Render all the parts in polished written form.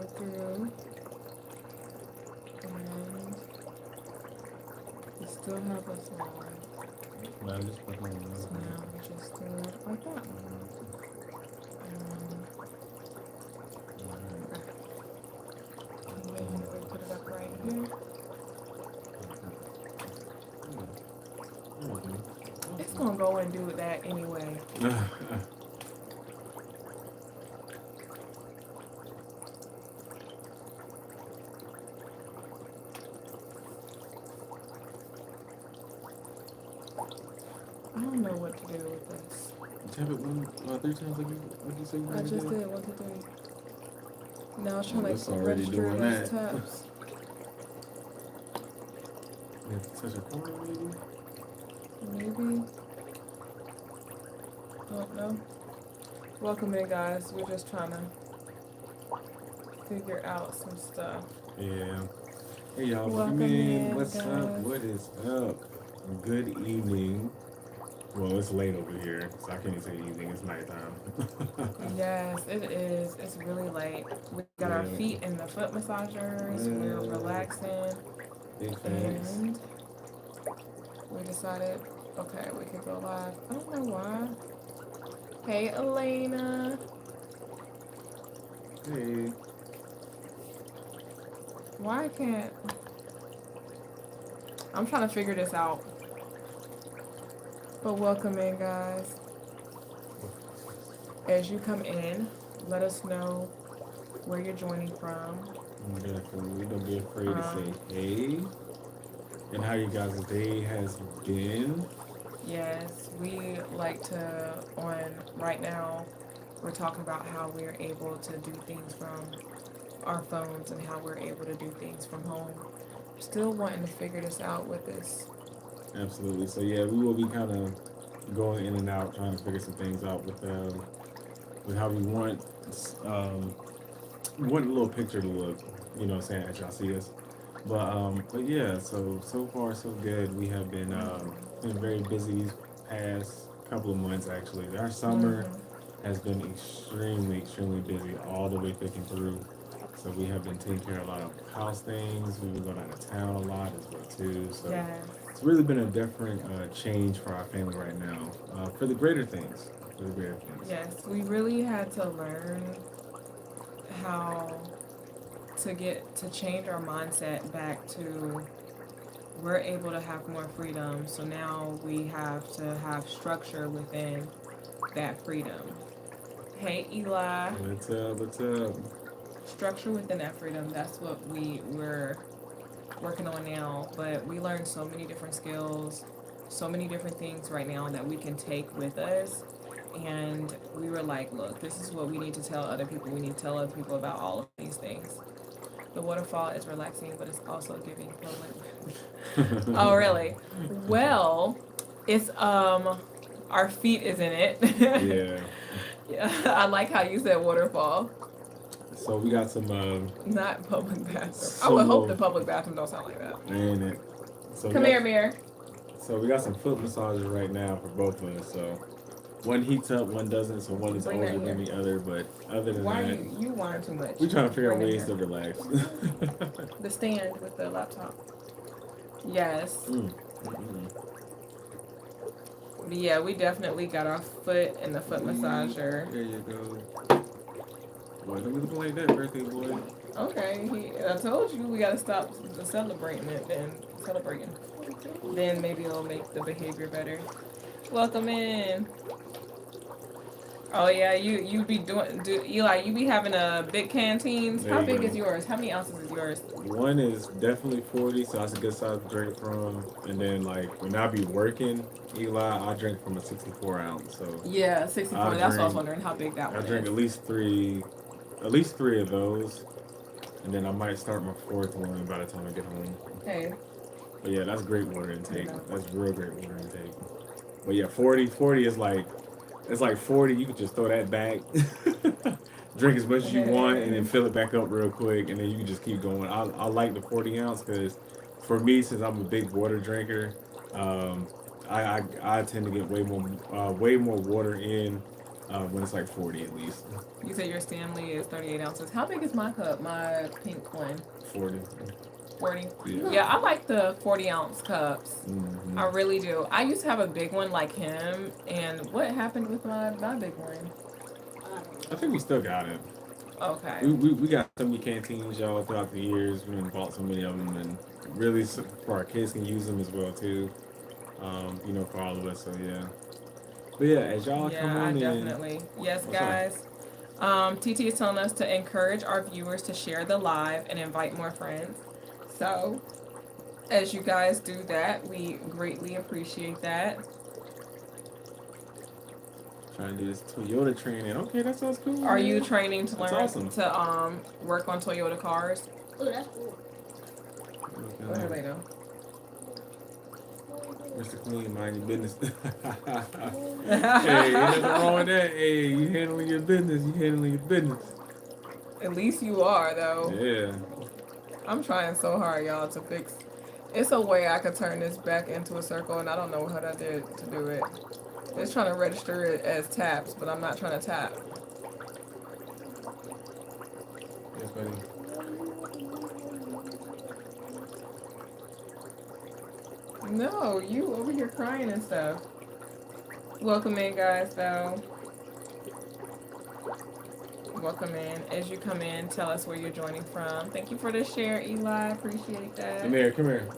through, and we still have us live. No, just put on So now we just do it like that. And then we put it up right here. It's gonna go and do that anyway. I don't know what to do with this. Tap it three times like what you say you I already just did? did 1, 2, 3. Now it's trying to It's already register doing it as that. taps. You have to touch a corner maybe? Maybe. Oh no. Welcome in, guys. We're just trying to figure out some stuff. Yeah. Hey y'all, Welcome man, in, what's guys. up? What is up? Good evening. Well, it's late over here, so I can't even say evening. It's nighttime. Yes, it is. It's really late. We got our Yeah. feet in the foot massagers. We're Yeah. relaxing, Big facts. and we decided, okay, we could go live. I don't know why. Hey, Elena. Hey. Why I can't? I'm trying to figure this out. But welcome in, guys. As you come in, let us know where you're joining from. Definitely. Don't be afraid to say hey. And how you guys' day has been. Yes, we like to, right now, we're talking about how we're able to do things from our phones and how we're able to do things from home. Still wanting to figure this out with this. Absolutely. So yeah, we will be kind of going in and out, trying to figure some things out with how um, we want a little picture to look, you know what I'm saying, as y'all see us. But yeah, so far so good. We have been very busy these past couple of months actually. Our summer has been extremely busy all the way thick and through. So we have been taking care of a lot of house things. We've been going out of town a lot as well too. So Yes. it's really been a different change for our family right now, for the greater things. For the greater things. Yes, we really had to learn how to change our mindset back to we're able to have more freedom. So now we have to have structure within that freedom. Hey, Eli. What's up? What's up? Structure within that freedom. That's what we're working on now. But we learned so many different skills, so many different things right now that we can take with us. And we were like, look, this is what we need to tell other people. We need to tell other people about all of these things. The waterfall is relaxing, but it's also giving public. Oh, really? Well, it's our feet is in it. Yeah. Yeah, I like how you said waterfall, So we got some not public bathroom. I would hope the public bathroom don't sound like that. ain't it? So Come here, Mirror. So we got some foot massages right now for both of us. So one heats up, one doesn't. So one is Bring that older than here. the other. But other than Why that, you whine too much? we're trying to figure out Bring it ways here. to relax. The stand with the laptop. Yes. But yeah, we definitely got our foot in the foot massager. There you go. Boy, don't be looking like that, birthday boy. Okay, I told you we gotta stop celebrating it. Then maybe it'll make the behavior better. Welcome in. Oh yeah, you be Eli, you be having a big canteens. There How you big go. is yours? How many ounces is yours? One is definitely 40, so that's a good size to drink from. And then like when I be working, Eli, I drink from a 64 ounce. So Yeah, 64. I That's what I was drink wondering how big that I one drink is. at least three of those, and then I might start my fourth one by the time I get home. Hey. But yeah, that's great water intake. Yeah. That's real great water intake. But yeah, 40 is like, it's like 40. You can just throw that back, drink as much as you want, and then fill it back up real quick, and then you can just keep going. I like the 40 ounce because for me, since I'm a big water drinker, I tend to get way more water in when it's like 40 at least. You said your Stanley is 38 ounces. How big is my cup? My pink one? 40. 40? Yeah. Yeah, I like the 40-ounce cups. Hmm. I really do. I used to have a big one like him, and what happened with my big one? I think we still got it. Okay. We got so many canteens, y'all, throughout the years. We bought so many of them, and really for our kids can use them as well too. For all of us. So yeah. But yeah, as y'all come Yeah, I on in, definitely. Yes, what's up? guys. TT is telling us to encourage our viewers to share the live and invite more friends. So, as you guys do that, we greatly appreciate that. Trying to do this Toyota training. Okay, that sounds cool. Are Man. you training to That's learn awesome. to work on Toyota cars? Oh, that's cool. Go ahead, Leno. Mr. Clean, mind your business. Hey, ain't nothing wrong with that. Hey, you handling your business. You handling your business. At least you are, though. Yeah. I'm trying so hard, y'all, to fix. It's a way I could turn this back into a circle, and I don't know how I did to do it. It's trying to register it as taps, but I'm not trying to tap. Yeah, buddy. No, you over here crying and stuff. Welcome in, guys, though. Welcome in. As you come in, tell us where you're joining from. Thank you for the share, Eli. Appreciate that. Come here, come here.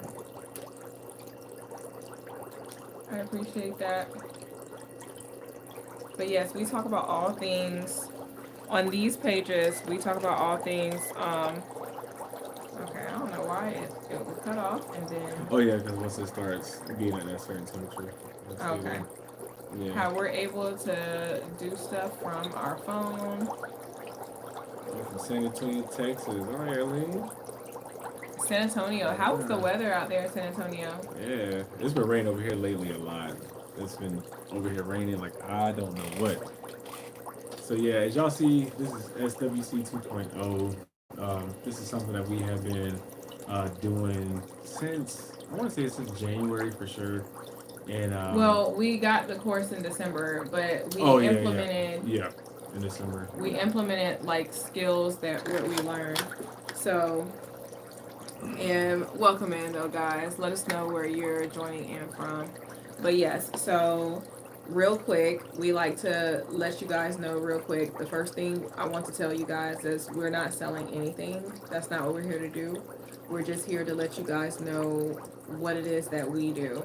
I appreciate that. But yes, we talk about all things on these pages. We talk about all things. Okay, I don't know why it was cut off and then. Oh yeah, because once it starts being at that certain temperature. Okay. Yeah. How we're able to do stuff from our phone. From San Antonio, Texas. All right, Arlene. San Antonio. How's the weather out there in San Antonio? Yeah, it's been raining over here lately a lot. It's been over here raining like I don't know what. So yeah, as y'all see, this is SWC 2.0. This is something that we have been doing since, I want to say since January for sure. And Well, we got the course in December, but we oh, yeah, implemented. Yeah, in December. We implemented like skills that we learned. So, and welcome in though, guys. Let us know where you're joining in from. But yes, so real quick, we like to let you guys know real quick. The first thing I want to tell you guys is we're not selling anything. That's not what we're here to do. We're just here to let you guys know what it is that we do.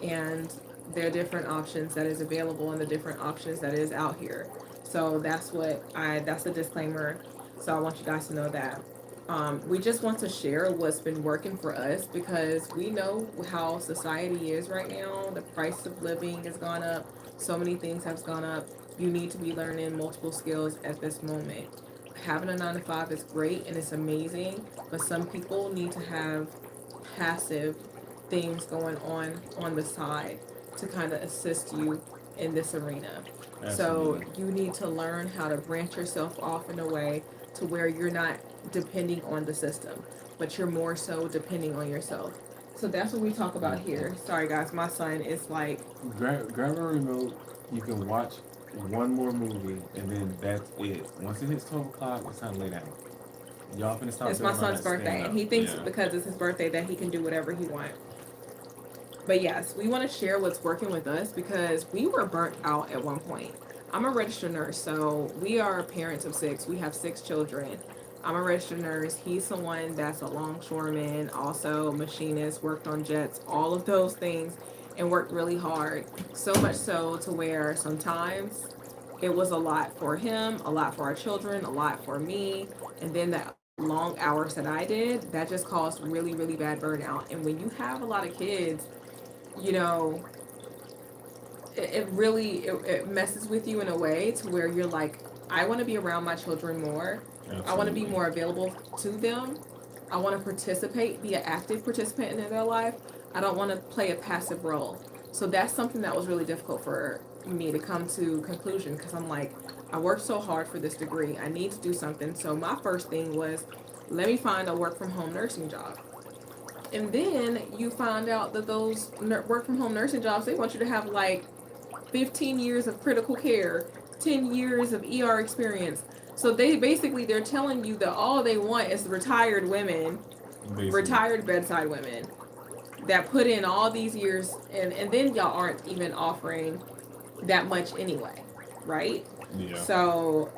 And there are different options that is available and the different options that is out here. So that's the disclaimer. So I want you guys to know that. We just want to share what's been working for us because we know how society is right now. The price of living has gone up. So many things have gone up. You need to be learning multiple skills at this moment. Having a 9 to 5 is great and it's amazing, but some people need to have passive things going on the side to kind of assist you in this arena. Absolutely. So you need to learn how to branch yourself off in a way to where you're not depending on the system, but you're more so depending on yourself. So that's what we talk about here. Sorry guys, my son is like, grab a remote. You can watch one more movie, and then that's it. Once it hits 12 o'clock, it's time to lay down. Y'all finna stop. it's my doing all son's that birthday, stand and he up. thinks Yeah. because it's his birthday that he can do whatever he wants. But yes, we want to share what's working with us because we were burnt out at one point. I'm a registered nurse, so we are parents of 6. We have 6 children. I'm a registered nurse. He's someone that's a longshoreman, also machinist, worked on jets, all of those things, and worked really hard. So much so to where sometimes it was a lot for him, a lot for our children, a lot for me, and then that long hours that I did, that just caused really, really bad burnout. And when you have a lot of kids, you know, it really it messes with you in a way to where you're like, I want to be around my children more. Absolutely. I want to be more available to them. I want to participate, be an active participant in their life. I don't want to play a passive role. So that's something that was really difficult for me to come to conclusion because I'm like, I worked so hard for this degree. I need to do something. So my first thing was, let me find a work from home nursing job. And then you find out that those work from home nursing jobs, they want you to have like 15 years of critical care 10 years of ER experience. So they're telling you that all they want is retired women, Basically. retired bedside women that put in all these years, and then y'all aren't even offering that much anyway, right? Yeah. So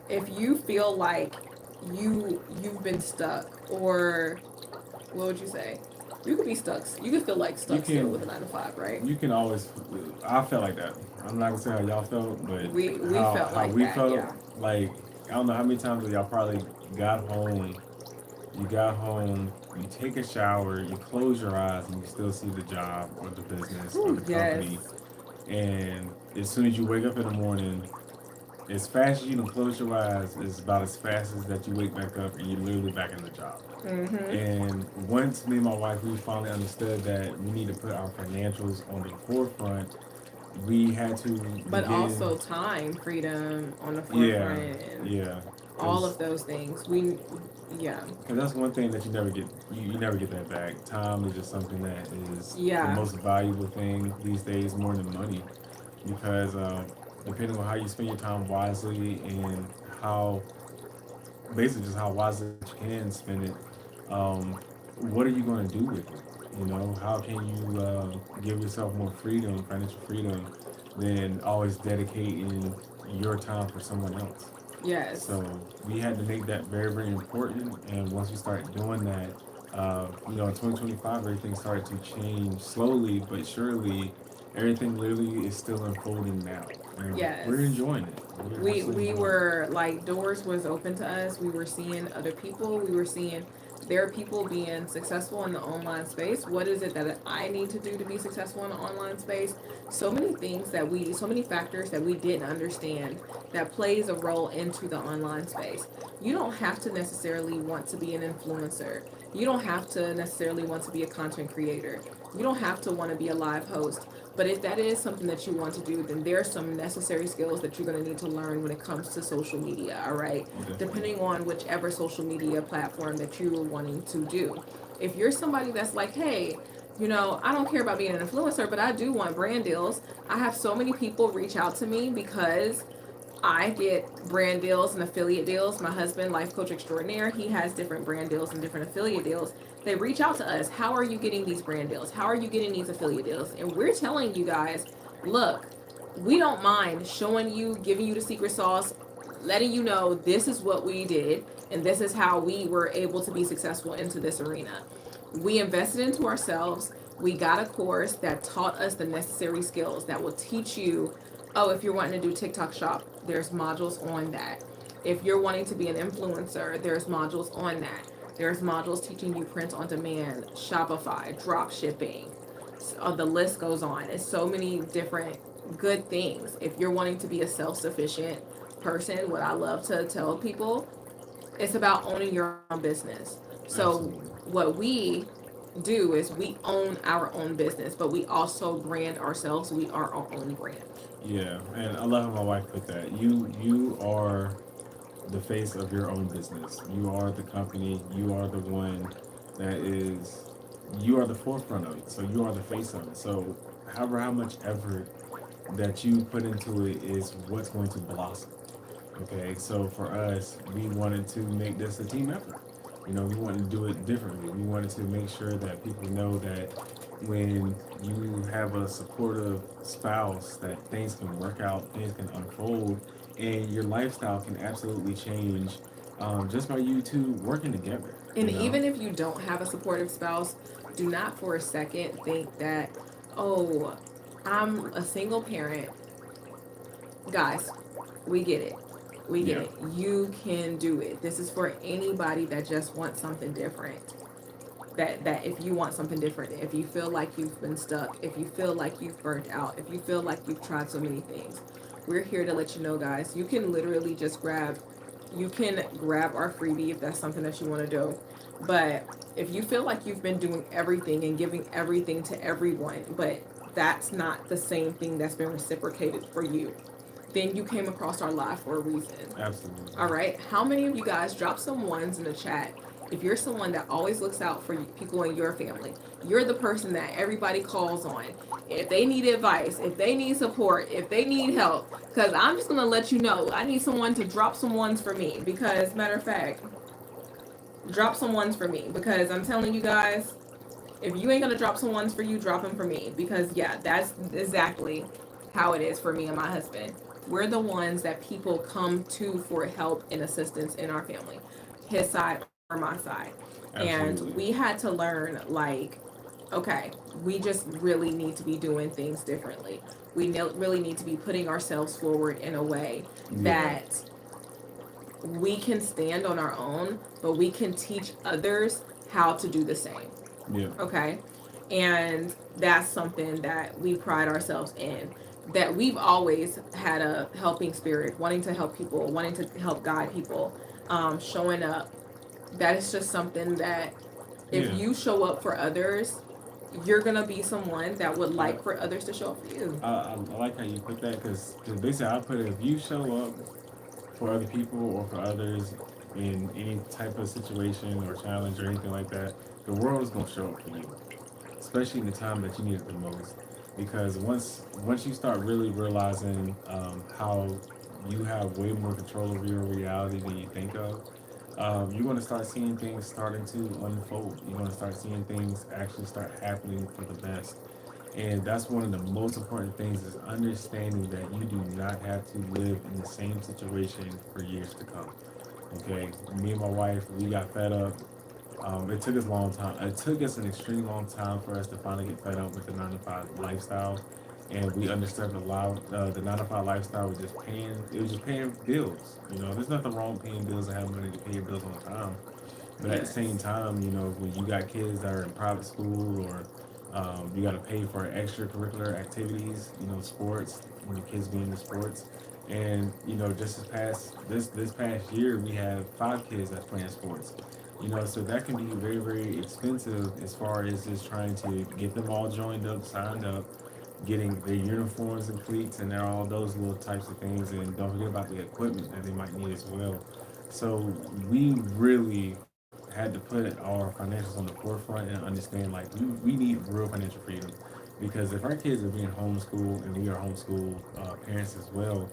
if you feel like you've been stuck, or what would you say? You could be stuck. You could feel like You stuck still can with a 9 to 5, right? you can always. I felt like that. I'm not gonna say how y'all felt, but We how felt how like we that, felt. yeah. Like I don't know how many times y'all probably got home. You got home. You take a shower. You close your eyes, and you still see the job or the business or Ooh, the yes. company. And as soon as you wake up in the morning, as fast as you can close your eyes is about as fast as that you wake back up and you're literally back in the job. Mm-hmm. And once me and my wife, we finally understood that we need to put our financials on the forefront, we had to But begin. also time freedom on the Yeah, forefront, and yeah, all because of those things. Yeah, that's one thing that you never get. You never get that back. Time is just something that is the yeah, most valuable thing these days, more than money. Because depending on how you spend your time wisely and how basically just how wisely you can spend it. Um, what are you going to do with it? You know, how can you give yourself more freedom, financial freedom, than always dedicating your time for someone else? yes, So we had to make that very, very important. And once we started doing that, in 2025, everything started to change slowly but surely. Everything literally is still unfolding now, and yes. we're enjoying it. We're absolutely We enjoying it. were like, doors was open to us. We were seeing other people. We were seeing their people being successful in the online space. What is it that I need to do to be successful in the online space? So many factors that we didn't understand that plays a role into the online space. You don't have to necessarily want to be an influencer. You don't have to necessarily want to be a content creator. You don't have to want to be a live host. But if that is something that you want to do, then there are some necessary skills that you're going to need to learn when it comes to social media, all right? Definitely. Depending on whichever social media platform that you're wanting to do. If you're somebody that's like, hey, I don't care about being an influencer, but I do want brand deals. I have so many people reach out to me because I get brand deals and affiliate deals. My husband, life coach extraordinaire, he has different brand deals and different affiliate deals. They reach out to us. How are you getting these brand deals? How are you getting these affiliate deals? And we're telling you guys, look, we don't mind showing you, giving you the secret sauce, letting you know this is what we did and this is how we were able to be successful into this arena. We invested into ourselves. We got a course that taught us the necessary skills that will teach you. Oh, if you're wanting to do TikTok shop, there's modules on that. If you're wanting to be an influencer, there's modules on that. There's modules teaching you print on demand, Shopify, drop shipping. So the list goes on. It's so many different good things. If you're wanting to be a self-sufficient person, what I love to tell people, it's about owning your own business. So Absolutely. what we do is we own our own business, but we also brand ourselves. We are our own brand. Yeah, and I love how my wife put that. You are the face of your own business. You are the company. You are the one that is. You are the forefront of it. So you are the face of it. So however how much effort that you put into it is what's going to blossom. Okay, so for us, we wanted to make this a team effort. We wanted to do it differently. We wanted to make sure that people know that when you have a supportive spouse, that things can work out, things can unfold, and your lifestyle can absolutely change just by you two working together. And even if you don't have a supportive spouse, do not for a second think that, oh, I'm a single parent. Guys, we get it. We get Yeah, it. You can do it. This is for anybody that just wants something different. That if you want something different, if you feel like you've been stuck, if you feel like you've burnt out, if you feel like you've tried so many things, we're here to let you know, guys. You can literally just grab our freebie if that's something that you want to do. But if you feel like you've been doing everything and giving everything to everyone, but that's not the same thing that's been reciprocated for you, then you came across our live for a reason. absolutely. All right. How many of you guys drop some ones in the chat if you're someone that always looks out for people in your family, you're the person that everybody calls on. If they need advice, if they need support, if they need help, because I'm just going to let you know, I need someone to drop some ones for me. Because, matter of fact, drop some ones for me. Because I'm telling you guys, if you ain't going to drop some ones for you, drop them for me. Because, yeah, that's exactly how it is for me and my husband. We're the ones that people come to for help and assistance in our family, his side or my side. And we Absolutely. had to learn, like, okay, we just really need to be doing things differently. We really need to be putting ourselves forward in a way Yeah. that we can stand on our own, but we can teach others how to do the same. Yeah. Okay. And that's something that we pride ourselves in. That we've always had a helping spirit, wanting to help people, wanting to help guide people, showing up. That is just something that if Yeah. you show up for others, you're gonna be someone that would Yeah. like for others to show up for you. I like how you put that because basically I put it, if you show up for other people or for others in any type of situation or challenge or anything like that, the world is gonna show up for you, especially in the time that you need it the most. Because once you start really realizing how you have way more control over your reality than you think of, you're going to start seeing things starting to unfold. You're going to start seeing things actually start happening for the best. And that's one of the most important things is understanding that you do not have to live in the same situation for years to come. Okay, me and my wife, we got fed up. It took us a long time. It took us an extreme long time for us to finally get fed up with the 9 to 5 lifestyle, and we understood the 9 to 5 lifestyle was just paying. It was just paying bills. You know, there's nothing wrong with paying bills and having money to pay your bills on time. But at the same Yes. time, you know, when you got kids that are in private school or you got to pay for extracurricular activities, you know, sports, when your kids be into sports. And you know, just this past year, we have 5 kids that's playing sports. You know, so that can be very expensive as far as just trying to get them all joined up, signed up, getting their uniforms and cleats and all those little types of things. And don't forget about the equipment that they might need as well. So we really had to put our financials on the forefront and understand like we need real financial freedom because if our kids are being homeschooled and we are homeschool parents as well,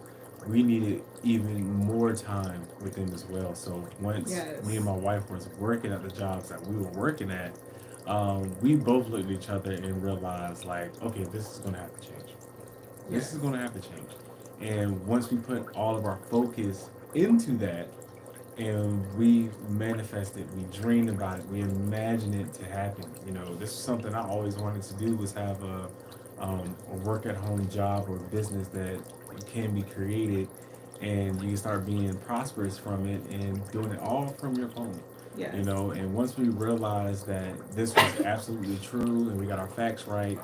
we needed even more time with them as well. So once me and Yes. my wife was working at the jobs that we were working at, we both looked at each other and realized like, okay, this is going to have to change. This is Yes. going to have to change. And once we put all of our focus into that, and we manifest it, we dreamed about it, we imagined it to happen. You know, this is something I always wanted to do was have a work at home job or business that can be created and you can start being prosperous from it and doing it all from your phone. You Yes. know, and once we realized that this was absolutely true and we got our facts right,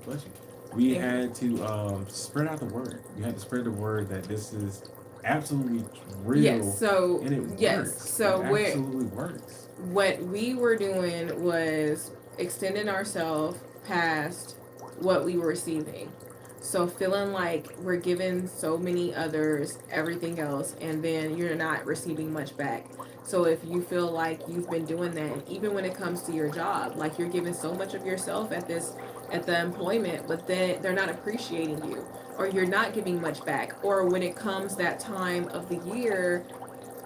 bless you, we Thank you. had to spread out the word. We had to spread the word that this is absolutely Yes. real So and it yes. works. It So we're absolutely works. what we were doing was extending ourselves past what we were receiving. So feeling like we're giving so many others everything else and then you're not receiving much back. So if you feel like you've been doing that, even when it comes to your job, like you're giving so much of yourself at the employment, but then they're not appreciating you or you're not giving much back. Or when it comes that time of the year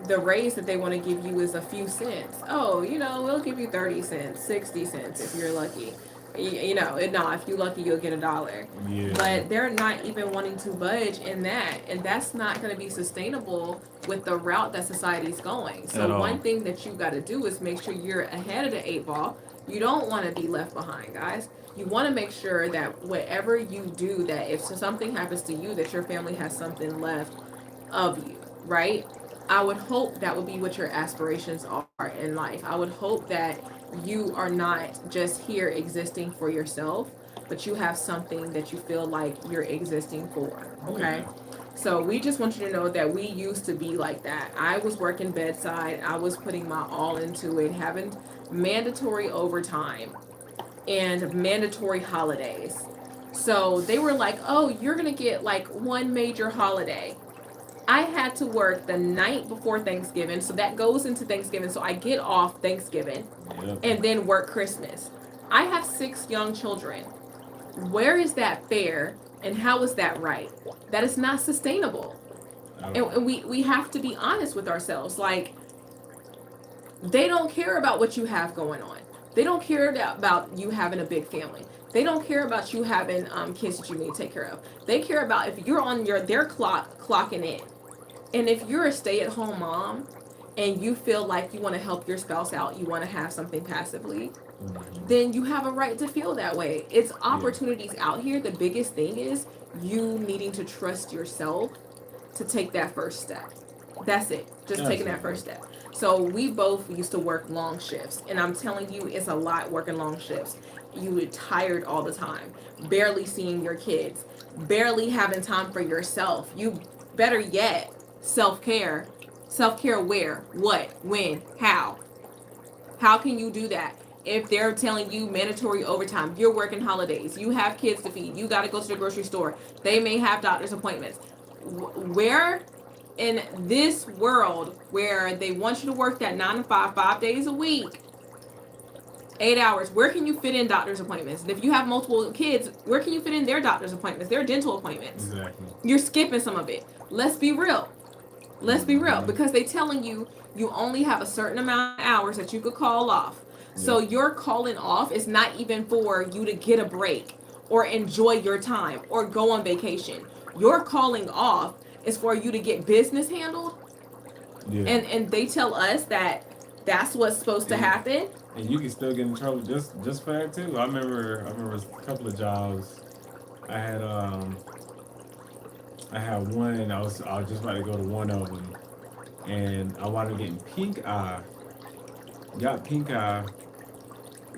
the raise that they want to give you is a few cents. Oh, we'll give you 30 cents, 60 cents if you're lucky. No, if you're lucky, you'll get $1. Yeah, But they're not even wanting to budge in that. And that's not going to be sustainable with the route that society's going. So, at one all. thing that you got to do is make sure you're ahead of the 8 ball. You don't want to be left behind, guys. You want to make sure that whatever you do, that if something happens to you, that your family has something left of you, right? I would hope that would be what your aspirations are in life. I would hope that you are not just here existing for yourself, but you have something that you feel like you're existing for. Oh Okay. yeah. So we just want you to know that we used to be like that. I was working bedside, I was putting my all into it, having mandatory overtime and mandatory holidays. So they were like, oh, you're going to get like one major holiday. I had to work the night before Thanksgiving, so that goes into Thanksgiving. So I get off Thanksgiving Yep. and then work Christmas. I have 6 young children. Where is that fair and how is that right? That is not sustainable. And we have to be honest with ourselves. Like, they don't care about what you have going on. They don't care about you having a big family. They don't care about you having kids that you need to take care of. They care about if you're on their clocking in. And if you're a stay-at-home mom and you feel like you want to help your spouse out, you want to have something passively, then you have a right to feel that way. It's opportunities out here. The biggest thing is you needing to trust yourself to take that first step. That's it. Just taking that first step. So we both used to work long shifts, and I'm telling you, it's a lot working long shifts. You were tired all the time, barely seeing your kids, barely having time for yourself. You better yet, self care. Self care where? What? When? How? How can you do that? If they're telling you mandatory overtime, you're working holidays, you have kids to feed, you got to go to the grocery store, they may have doctor's appointments. Where in this world where they want you to work that 9 to 5, 5 days a week, 8 hours, where can you fit in doctor's appointments? And if you have multiple kids, where can you fit in their doctor's appointments, their dental appointments? Exactly. You're skipping some of it. Let's be real. Let's be real, because they telling you you only have a certain amount of hours that you could call off. So your calling off is not even for you to get a break or enjoy your time or go on vacation. Your calling off is for you to get business handled. Yeah. And they tell us that that's what's supposed to happen. And you can still get in trouble just for that too. I remember a couple of jobs. I had one. I was just about to go to one of them, and I wound up getting pink eye. Got pink eye.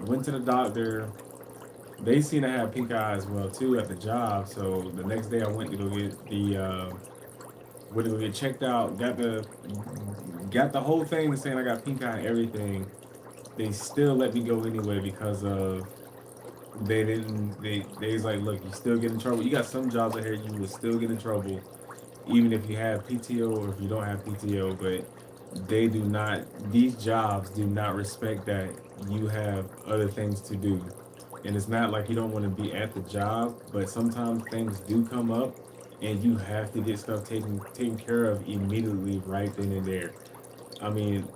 Went to the doctor. They seen I had pink eye as well too at the job. So the next day I went to go get went to go get checked out. Got the whole thing saying I got pink eye and everything. They still let me go anyway because of they was like, look, you still get in trouble. You got some jobs out here you will still get in trouble even if you have PTO or if you don't have PTO, but these jobs do not respect that you have other things to do. And it's not like you don't want to be at the job, but sometimes things do come up and you have to get stuff taken care of immediately right then and there. I mean,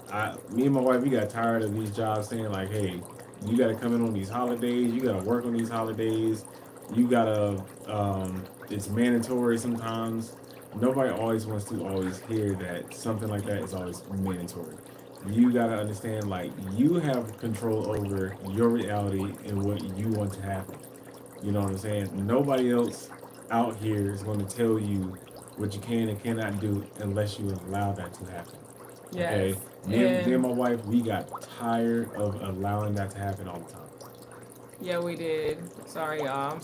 me and my wife, we got tired of these jobs saying like, hey, you got to come in on these holidays, you got to work on these holidays, you got to, it's mandatory sometimes. Nobody always wants to always hear that something like that is always mandatory. You got to understand, like, you have control over your reality and what you want to happen. You know what I'm saying? Nobody else out here is going to tell you what you can and cannot do unless you allow that to happen. Yes. Okay, me and my wife, we got tired of allowing that to happen all the time. Yeah, we did. Sorry, y'all.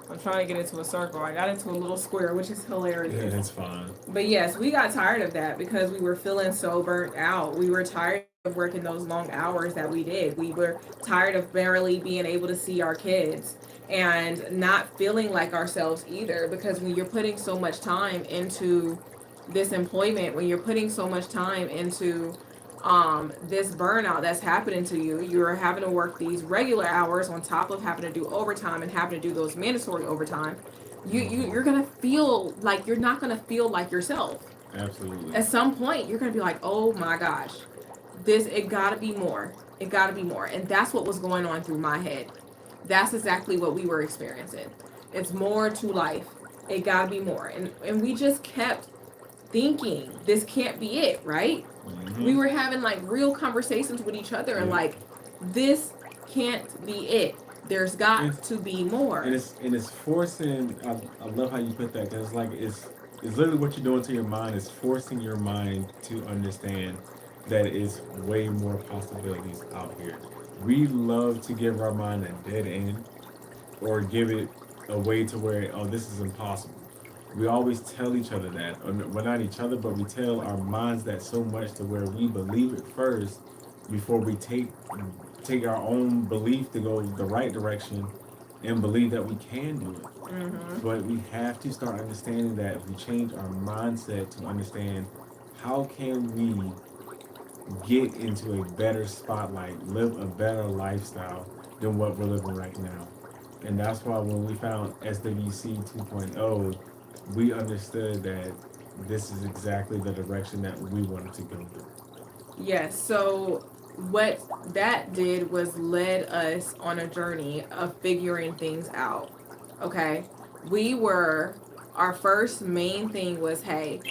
I'm trying to get into a circle. I got into a little square, which is hilarious. Yeah, that's fine. But yes, we got tired of that because we were feeling so burnt out. We were tired of working those long hours that we did. We were tired of barely being able to see our kids and not feeling like ourselves either, because when you're putting so much time into this employment, when you're putting so much time into this burnout that's happening to you, you're having to work these regular hours on top of having to do overtime and having to do those mandatory overtime. You're gonna feel like you're not gonna feel like yourself. Absolutely. At some point, you're gonna be like, oh my gosh, it gotta be more. It gotta be more. And that's what was going on through my head. That's exactly what we were experiencing. It's more to life. It gotta be more. And we just kept thinking this can't be it, right? Mm-hmm. We were having like real conversations with each other and like, this can't be it. There's got to be more. And it's forcing. I love how you put that, because like it's literally what you're doing to your mind is forcing your mind to understand that it's way more possibilities out here. We love to give our mind a dead end or give it a way to where, oh, this is impossible. We always tell each other that, or well, not each other, but we tell our minds that so much to where we believe it first before we take our own belief to go the right direction and believe that we can do it. Mm-hmm. But we have to start understanding that if we change our mindset to understand how can we get into a better spotlight, live a better lifestyle than what we're living right now. And that's why when we found SWC 2.0, we understood that this is exactly the direction that we wanted to go through. Yes. So what that did was led us on a journey of figuring things out. Okay. We were, our first main thing was, hey,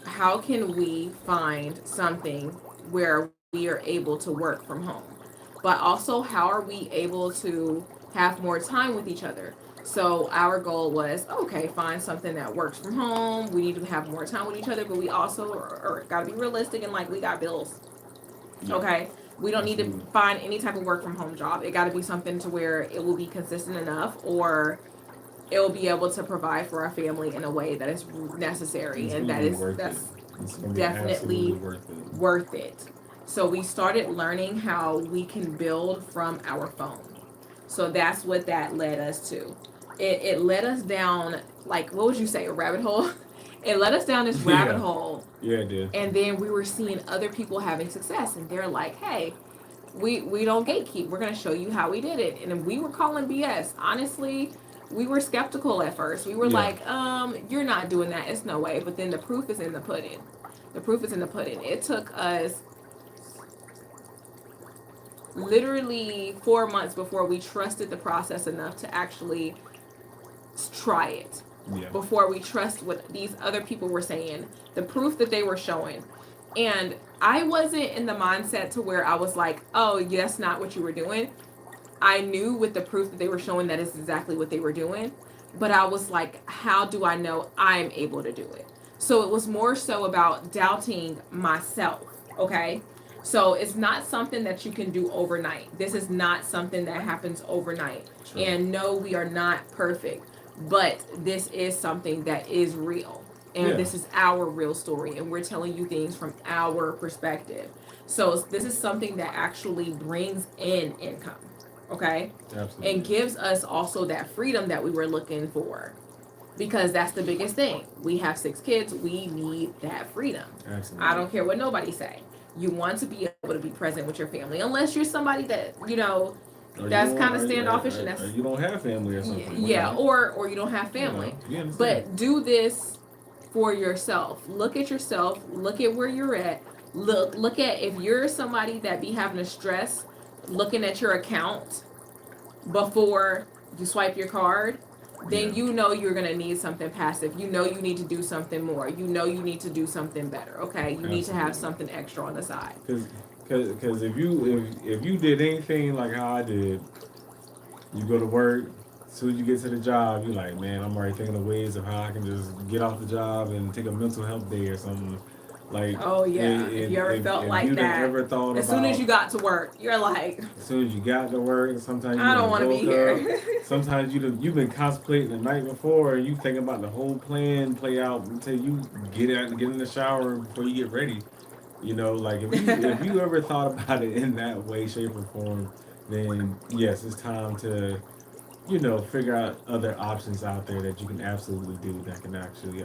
how can we find something where we are able to work from home? But also, how are we able to have more time with each other? So, our goal was okay, find something that works from home. We need to have more time with each other, but we also got to be realistic and like we got bills. Yeah, Okay. We don't need to absolutely. find any type of work from home job. It got to be something to where it will be consistent enough, or it will be able to provide for our family in a way that is necessary, It's and going to that be is worth it. that's It's going to be absolutely definitely worth it. worth it. So we started learning how we can build from our phone. So that's what that led us to. It led us down, like, what would you say, a rabbit hole? It led us down this rabbit Yeah, hole, yeah, it did. and then we were seeing other people having success, and they're like, hey, we don't gatekeep. We're gonna show you how we did it. And we were calling BS. Honestly, we were skeptical at first. We were Yeah, like, you're not doing that. It's no way. But then the proof is in the pudding. The proof is in the pudding. It took us literally 4 months before we trusted the process enough to actually try it. yeah, Before we trust what these other people were saying, the proof that they were showing. And I wasn't in the mindset to where I was like, oh, yeah, that's not what you were doing. I knew with the proof that they were showing that is exactly what they were doing. But I was like, how do I know I'm able to do it? So it was more so about doubting myself. Okay. So it's not something that you can do overnight. This is not something that happens overnight. true. And no, we are not perfect. But this is something that is real. And Yeah, this is our real story. And we're telling you things from our perspective. So this is something that actually brings in income. Okay, and absolutely. gives us also that freedom that we were looking for, because that's the biggest thing. We have 6 kids, we need that freedom. I Absolutely. don't care what nobody say. You want to be able to be present with your family, unless you're somebody that Or you that's don't, kind of standoffish, and or that's, you don't have family or something. yeah, or you don't have family. You understand. But do this for yourself. Look at yourself, look at where you're at. Look at, if you're somebody that be having a stress looking at your account before you swipe your card, Yeah, then you know you're going to need something passive. You know you need to do something more. You know you need to do something better. Okay, you need to have absolutely. something extra on the side. Because if you did anything like how I did, you go to work. As soon as you get to the job, you're like, man, I'm already thinking of ways of how I can just get off the job and take a mental health day or something. Like, Oh yeah, if and you ever felt if like you done that, ever thought as soon as about you got to work, you're like, as soon as you got to work, sometimes you I don't done want to be woke up. here. Sometimes you've been contemplating the night before, and you thinking about the whole plan play out until you get in the shower before you get ready. Like if you ever thought about it in that way, shape, or form, then yes, it's time to figure out other options out there that you can absolutely do that can actually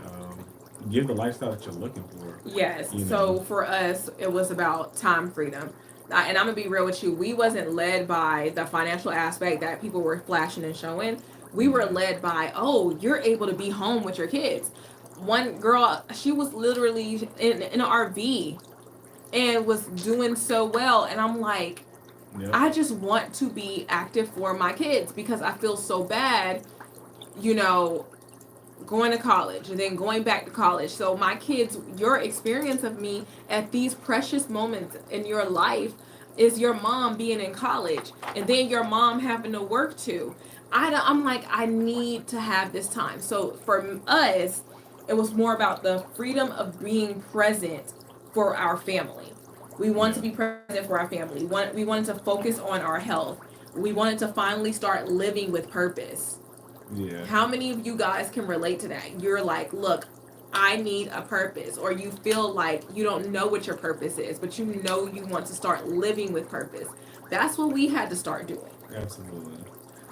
give the lifestyle that you're looking for. Yes. You know, So for us, it was about time freedom. And I'm gonna be real with you. We wasn't led by the financial aspect that people were flashing and showing. We were yeah, led by, oh, you're able to be home with your kids. One girl, she was literally in an RV and was doing so well. And I'm like, yep, I just want to be active for my kids because I feel so bad, you know, going to college and then going back to college. So my kids, your experience of me at these precious moments in your life is your mom being in college and then your mom having to work too. I'm like, I need to have this time. So for us, it was more about the freedom of being present for our family. We wanted yeah, to be present for our family. We wanted to focus on our health. We wanted to finally start living with purpose. yeah, How many of you guys can relate to that? You're like, look, I need a purpose, or you feel like you don't know what your purpose is, but you know you want to start living with purpose. That's what we had to start doing. absolutely.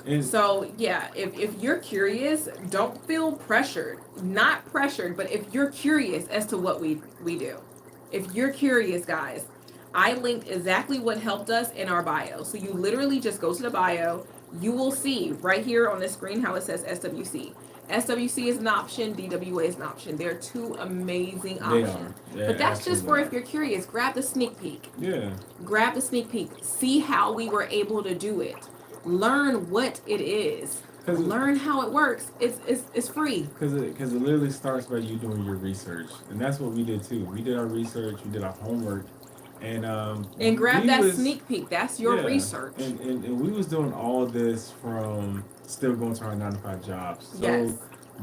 And So yeah, if you're curious, don't feel pressured. Not pressured, but if you're curious as to what we do. If you're curious, guys, I linked exactly what helped us in our bio. So you literally just go to the bio. You will see right here on the screen how it says SWC. SWC is an option, DWA is an option. They're two amazing they options. are. They But that's just for absolutely if you're curious. Grab the sneak peek. are. Yeah. Grab the sneak peek. See how we were able to do it. Learn what it is. Learn how it works. It's free. Because it literally starts by you doing your research, and that's what we did too. We did our research, we did our homework, and And grab we that was sneak peek. That's your yeah, research. and we was doing all this from still going to our 9 to 5 jobs. So Yes.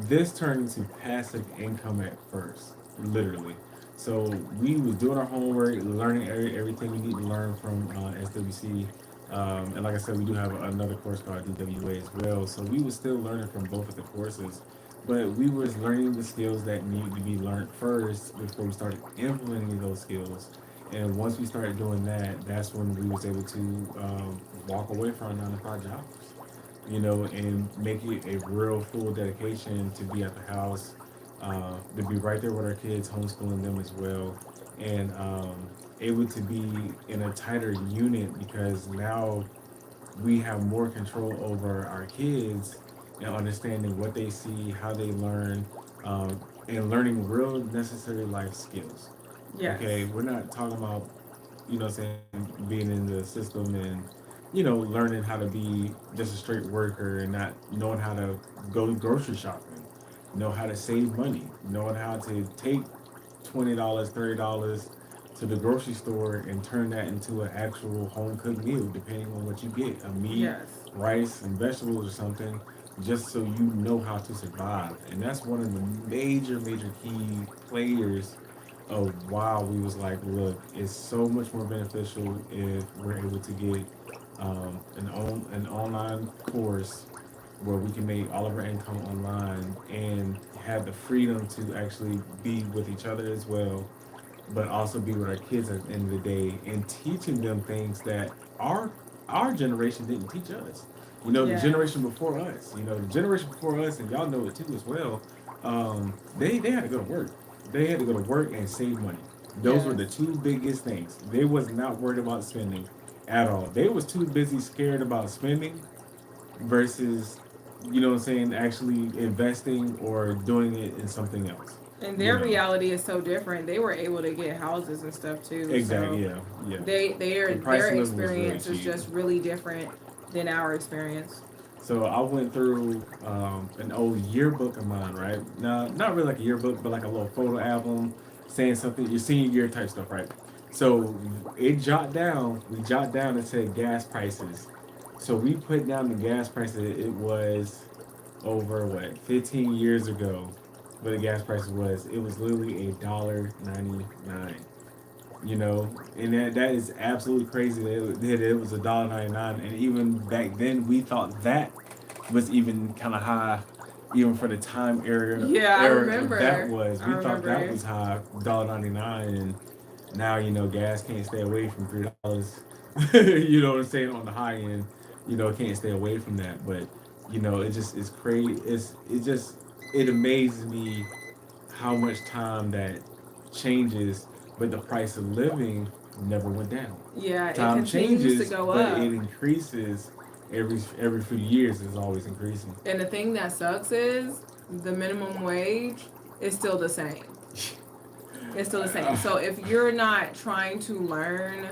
this turned into passive income at first, literally. So we was doing our homework, learning everything we need to learn from SWC. And like I said, we do have another course called DWA as well. So we was still learning from both of the courses, but we was learning the skills that need to be learned first before we started implementing those skills. And once we started doing that, that's when we was able to walk away from our 9 to 5 jobs, and make it a real full dedication to be at the house, to be right there with our kids, homeschooling them as well, and able to be in a tighter unit because now we have more control over our kids and understanding what they see, how they learn, and learning real necessary life skills. Yes. Okay, we're not talking about, saying being in the system and, learning how to be just a straight worker and not knowing how to go grocery shopping, know how to save money, knowing how to take $20, $30 to the grocery store and turn that into an actual home cooked meal, depending on what you get, a meat, Yes. rice, and vegetables or something, just so you know how to survive. And that's one of the major, major key players of why we was like, look, it's so much more beneficial if we're able to get an online course where we can make all of our income online and have the freedom to actually be with each other as well, but also be with our kids at the end of the day and teaching them things that our generation didn't teach us. The Yeah. generation before us, the generation before us, and y'all know it too as well. They had to go to work. They had to go to work and save money. Those were Yes. the two biggest things. They was not worried about spending at all. They was too busy scared about spending versus, what I'm saying, actually investing or doing it in something else. And You their know. reality is so different. They were able to get houses and stuff too. Exactly. So Yeah. Yeah. their The price their of living was really experience is cheap. just really different than our experience. So I went through an old yearbook of mine, right? Now, not really like a yearbook, but like a little photo album saying something, your senior year type stuff, right? So we jot down and said gas prices. So we put down the gas prices. It was over what, 15 years ago, what the gas prices was. It was literally $1.99. And that is absolutely crazy that it was $1.99, and even back then we thought that was even kind of high, even for the time Yeah, I era remember. that was. I We thought that remember. was high, $1.99, and now gas can't stay away from $3. You know what I'm saying, on the high end, it can't stay away from that. But it just is crazy. It amazes me how much time that changes, but the price of living never went down. Yeah, it Time continues to changes, go but up. it increases every few years. It's always increasing. And the thing that sucks is the minimum wage is still the same. It's still the same. So if you're not trying to learn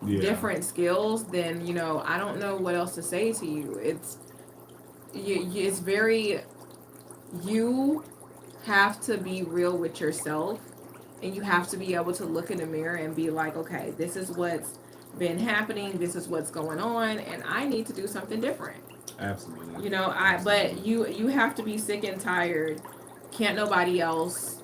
Yeah. different skills, then I don't know what else to say to you. It's very, you have to be real with yourself, and you have to be able to look in the mirror and be like, okay, this is what's been happening, this is what's going on, and I need to do something different. Absolutely. But you have to be sick and tired. Can't nobody else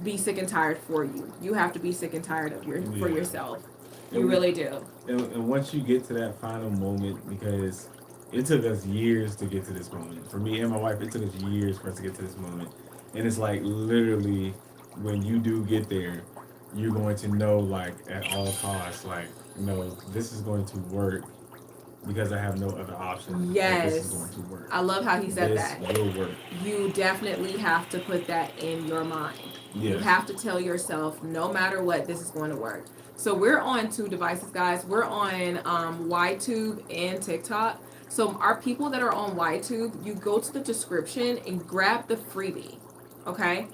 be sick and tired for you. You have to be sick and tired of for Yeah. yourself. You And- really do. And once you get to that final moment, because it took us years to get to this moment. For me and my wife, it took us years for us to get to this moment. And it's like literally, when you do get there, you're going to know, like, at all costs, like, no, this is going to work because I have no other option, that this is Yes. going to work. I love how he said This that. will work. You definitely have to put that in your mind. You Yes. have to tell yourself, no matter what, this is going to work. So we're on two devices, guys. We're on YTube and TikTok. So our people that are on YTube, you go to the description and grab the freebie. Okay?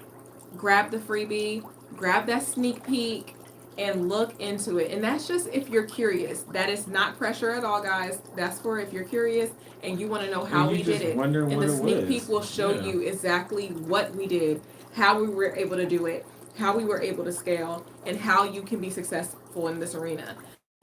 Grab the freebie, grab that sneak peek, and look into it. And that's just if you're curious. That is not pressure at all, guys. That's for if you're curious and you want to know how And you we did just it. wondering And what the it sneak peek was. will show Yeah. you exactly what we did, how we were able to do it, how we were able to scale, and how you can be successful in this arena.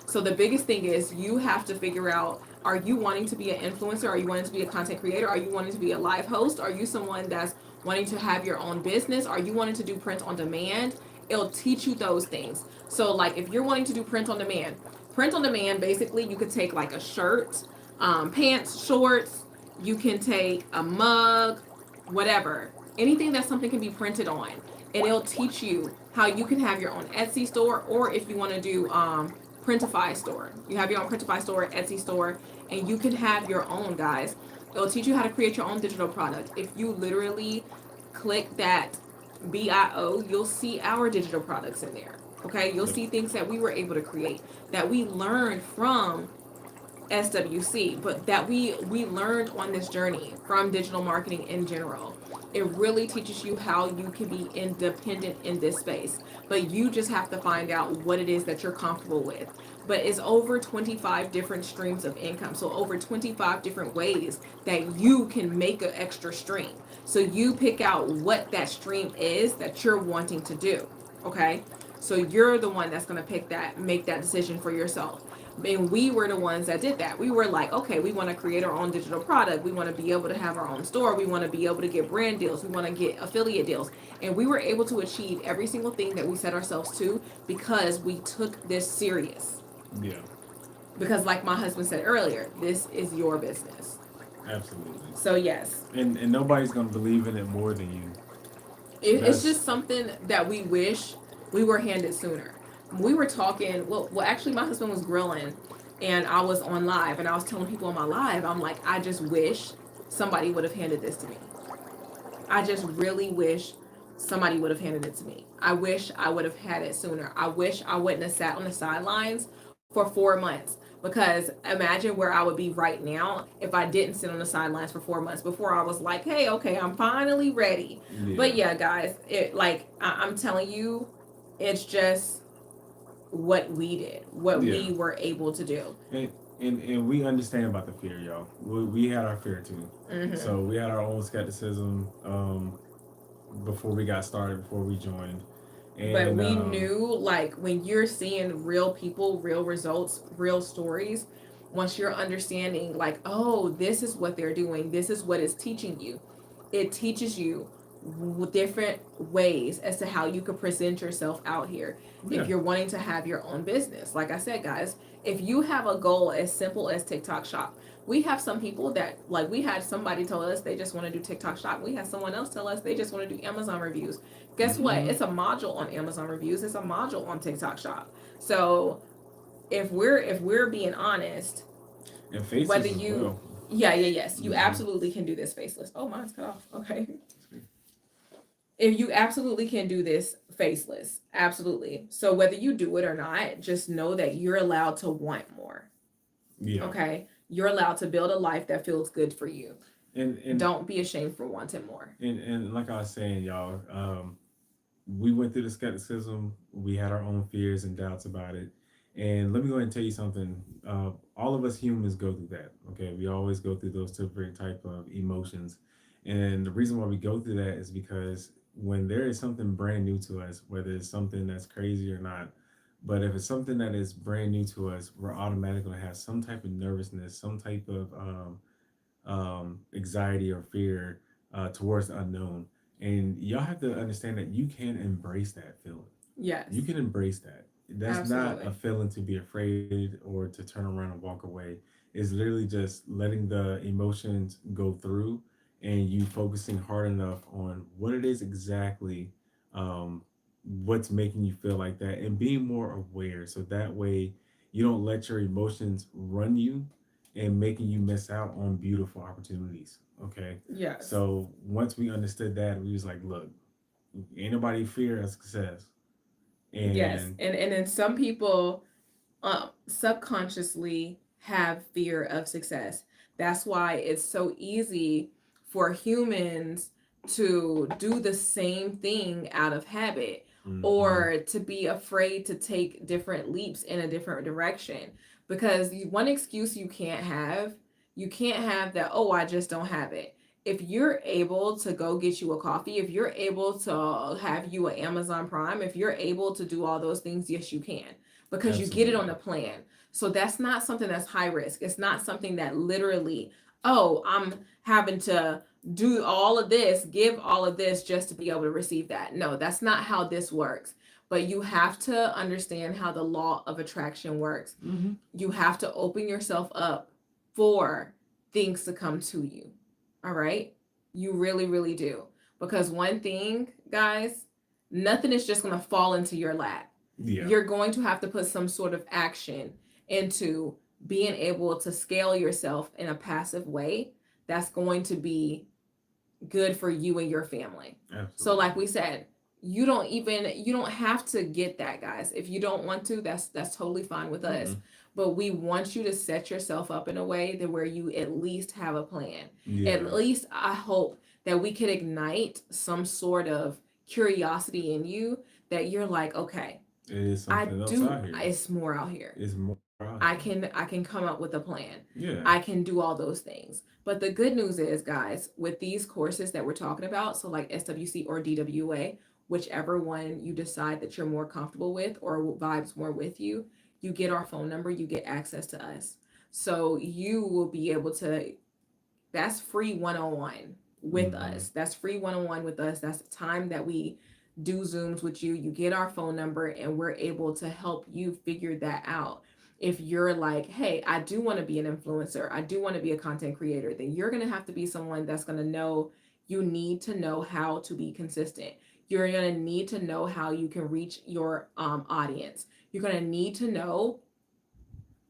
So the biggest thing is you have to figure out, are you wanting to be an influencer? Are you wanting to be a content creator? Are you wanting to be a live host? Are you someone that's wanting to have your own business? Are you wanting to do print on demand? It'll teach you those things. So like if you're wanting to do print on demand, basically you could take like a shirt, pants, shorts, you can take a mug, whatever. Anything that something can be printed on. And it'll teach you how you can have your own Etsy store, or if you want to do Printify store. You have your own Printify store, Etsy store, and you can have your own, guys. It'll teach you how to create your own digital product. If you literally click that BIO, you'll see our digital products in there. Okay, you'll Yep. see things that we were able to create that we learned from SWC, but that we learned on this journey from digital marketing in general. It really teaches you how you can be independent in this space, but you just have to find out what it is that you're comfortable with. But it's over 25 different streams of income, so over 25 different ways that you can make an extra stream. So you pick out what that stream is that you're wanting to do. Okay, so you're the one that's going to pick that, make that decision for yourself. And we were the ones that did that. We were like, okay, we want to create our own digital product. We want to be able to have our own store. We want to be able to get brand deals. We want to get affiliate deals. And we were able to achieve every single thing that we set ourselves to because we took this serious. Yeah. Because, like my husband said earlier, this is your business. Absolutely. So, yes, And nobody's gonna believe in it more than you. it's That's just something that we wish we were handed sooner. We were talking, well, actually, my husband was grilling and I was on live and I was telling people on my live, I'm like, I just wish somebody would have handed this to me. I just really wish somebody would have handed it to me. I wish I would have had it sooner. I wish I wouldn't have sat on the sidelines for 4 months, because imagine where I would be right now if I didn't sit on the sidelines for 4 months before I was like, hey, okay, I'm finally ready. yeah. But yeah, guys, it like I'm telling you, it's just what we did, what Yeah. we were able to do. And we understand about the fear, y'all. We had our fear too. Hmm. So we had our own skepticism before we got started, before we joined. But And we knew, like, when you're seeing real people, real results, real stories, once you're understanding, like, oh, this is what they're doing, this is what it's teaching you, it teaches you different ways as to how you could present yourself out here. yeah. If you're wanting to have your own business, like I said, guys, if you have a goal as simple as TikTok shop, we have some people that, like, we had somebody tell us they just want to do TikTok shop. We had someone else tell us they just want to do Amazon reviews. Guess what? Mhm. It's a module on Amazon reviews. It's a module on TikTok shop. So if we're being honest, And faces whether as you, well. yes, you Mhm. absolutely can do this faceless. Oh, mine's cut off. Okay. If you absolutely can do this faceless, absolutely. So whether you do it or not, just know that you're allowed to want more. Yeah. Okay, you're allowed to build a life that feels good for you. And Don't be ashamed for wanting more. and like I was saying, y'all, we went through the skepticism. We had our own fears and doubts about it. And let me go ahead and tell you something. All of us humans go through that. Okay, we always go through those different type of emotions, and the reason why we go through that is because when there is something brand new to us, whether it's something that's crazy or not, but if it's something that is brand new to us, we're automatically going to have some type of nervousness, some type of anxiety or fear towards the unknown. And y'all have to understand that you can embrace that feeling. Yes. You can embrace that. That's not Absolutely. a feeling to be afraid or to turn around and walk away. It's literally just letting the emotions go through and you focusing hard enough on what it is exactly, um, what's making you feel like that, and being more aware. So that way you don't let your emotions run you, and making you miss out on beautiful opportunities. Okay. Yes. So once we understood that, we was like, look, ain't nobody fear of success. Yes. And And then some people subconsciously have fear of success. That's why it's so easy for humans to do the same thing out of habit, mhm, or to be afraid to take different leaps in a different direction. Because one excuse you can't have that, oh, I just don't have it. If you're able to go get you a coffee, if you're able to have you an Amazon Prime, if you're able to do all those things, yes, you can, because you get it on absolutely. a plan. So that's not something that's high risk. It's not something that literally, oh, I'm having to do all of this, give all of this just to be able to receive that. No, that's not how this works. But you have to understand how the law of attraction works. Hmm. You have to open yourself up for things to come to you. All right? You really, really do. Because one thing, guys, nothing is just going to fall into your lap. Yeah, You're going to have to put some sort of action into being able to scale yourself in a passive way that's going to be good for you and your family. So like absolutely. we said, you don't have to get that, guys. If you don't want to, that's totally fine with us. Mm-mm. But we want you to set yourself up in a way that where you at least have a plan. At Yeah, least I hope that we could ignite some sort of curiosity in you, that you're like, okay, it is I something else do out here. it's more out here. It's more out I here. can I can come up with a plan. Yeah, I can do all those things. But the good news is, guys, with these courses that we're talking about, so like SWC or DWA, whichever one you decide that you're more comfortable with or vibes more with you, you get our phone number, you get access to us. So you will be able to, that's free one-on-one with mm-hmm, us. That's free one-on-one with us. That's the time that we do Zooms with you. You get our phone number and we're able to help you figure that out. If you're like, hey, I do want to be an influencer, I do want to be a content creator, then you're going to have to be someone that's going to know, you need to know how to be consistent. You're going to need to know how you can reach your audience. You're going to need to know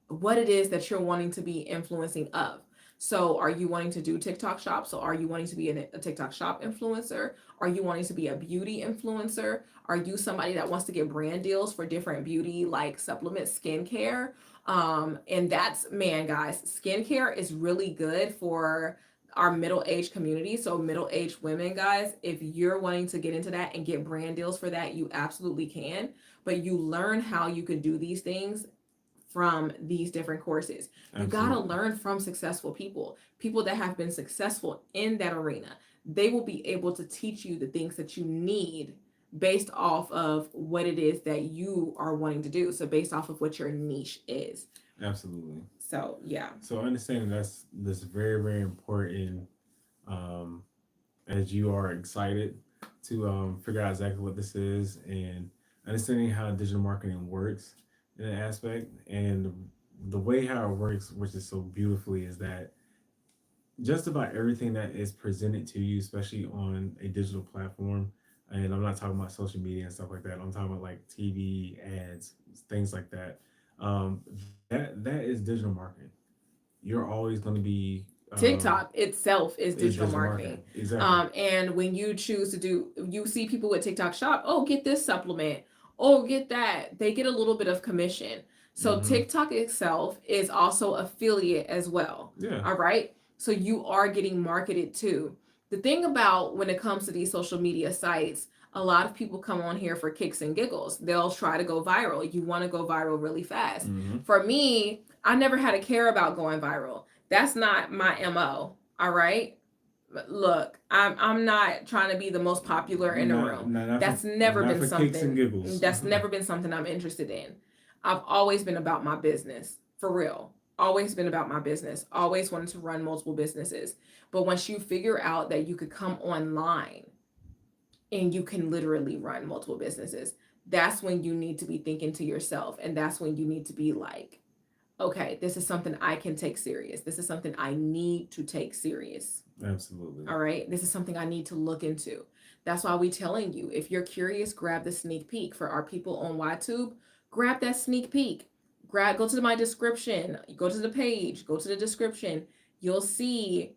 what it is that you're wanting to be influencing of. So, are you wanting to do TikTok shop? So, are you wanting to be a TikTok shop influencer? Are you wanting to be a beauty influencer? Are you somebody that wants to get brand deals for different beauty, like supplement, skincare? And that's, man, guys, skincare is really good for our middle-aged community. So, middle-aged women, guys, if you're wanting to get into that and get brand deals for that, you absolutely can. But you learn how you can do these things from these different courses. You got to absolutely. learn from successful people, people that have been successful in that arena. They will be able to teach you the things that you need based off of what it is that you are wanting to do. So, based off of what your niche is. Absolutely. So, yeah. So understanding that's very, very important, um, as you are excited to figure out exactly what this is and understanding how digital marketing works in an aspect, and the way how it works, which is so beautifully, is that just about everything that is presented to you, especially on a digital platform, and I'm not talking about social media and stuff like that. I'm talking about like TV ads, things like that. Um, that is digital marketing. You're always going to be TikTok itself is is digital digital marketing. marketing. Exactly. And when you choose to do, you see people with TikTok shop, oh, get this supplement, oh, get that. They get a little bit of commission. So Mm-hmm. TikTok itself is also affiliate as well. Yeah. All right. So you are getting marketed too. The thing about when it comes to these social media sites, a lot of people come on here for kicks and giggles. They'll try to go viral. You want to go viral really fast. Mm-hmm. For me, I never had to care about going viral. That's not my MO. All right. Look, I'm not trying to be the most popular in the room. That's never Not been for kicks and something giggles. that's never been something I'm interested in. I've always been about my business, for real. Always been about my business. Always wanted to run multiple businesses. But once you figure out that you could come online and you can literally run multiple businesses, that's when you need to be thinking to yourself, and that's when you need to be like, okay, this is something I can take serious. This is something I need to take serious. Absolutely. All right. This is something I need to look into. That's why we telling you, if you're curious, grab the sneak peek. For our people on YTube, grab that sneak peek. Go to my description, go to the page, go to the description. You'll see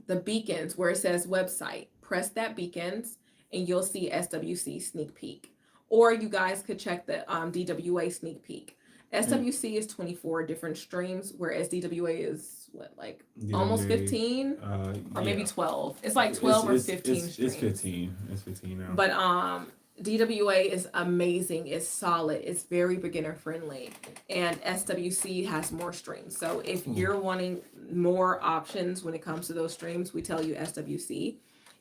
the beacons where it says website. Press that beacons and you'll see SWC sneak peek. Or you guys could check the DWA sneak peek. And SWC is 24 different streams, whereas DWA is what, like almost DWA, 15 or maybe yeah, 12. It's like 12 or 15 it's streams. 15. It's 15 now. But DWA is amazing. It's solid. It's very beginner friendly, and SWC has more streams. So if you're wanting more options when it comes to those streams, we tell you SWC.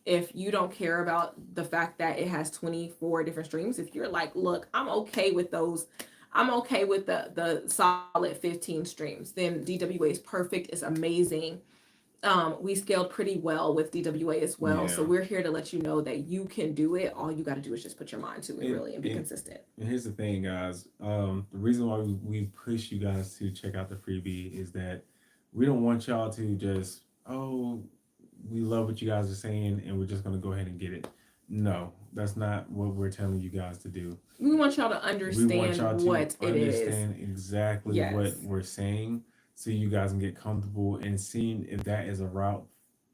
If you don't care about the fact that it has 24 different streams, if you're like, look, I'm okay with those, I'm okay with the solid 15 streams, then DWA is perfect. It's amazing. We scaled pretty well with DWA as well. Yeah. So we're here to let you know that you can do it. All you got to do is just put your mind to it, really, and be And- consistent. And here's the thing, guys. The reason why we push you guys to check out the freebie is that we don't want y'all to just, oh, we love what you guys are saying and we're just going to go ahead and get it. No, that's not what we're telling you guys to do. We want y'all to We understand want y'all to what it is. understand exactly Yes. what we're saying so you guys can get comfortable and seeing if that is a route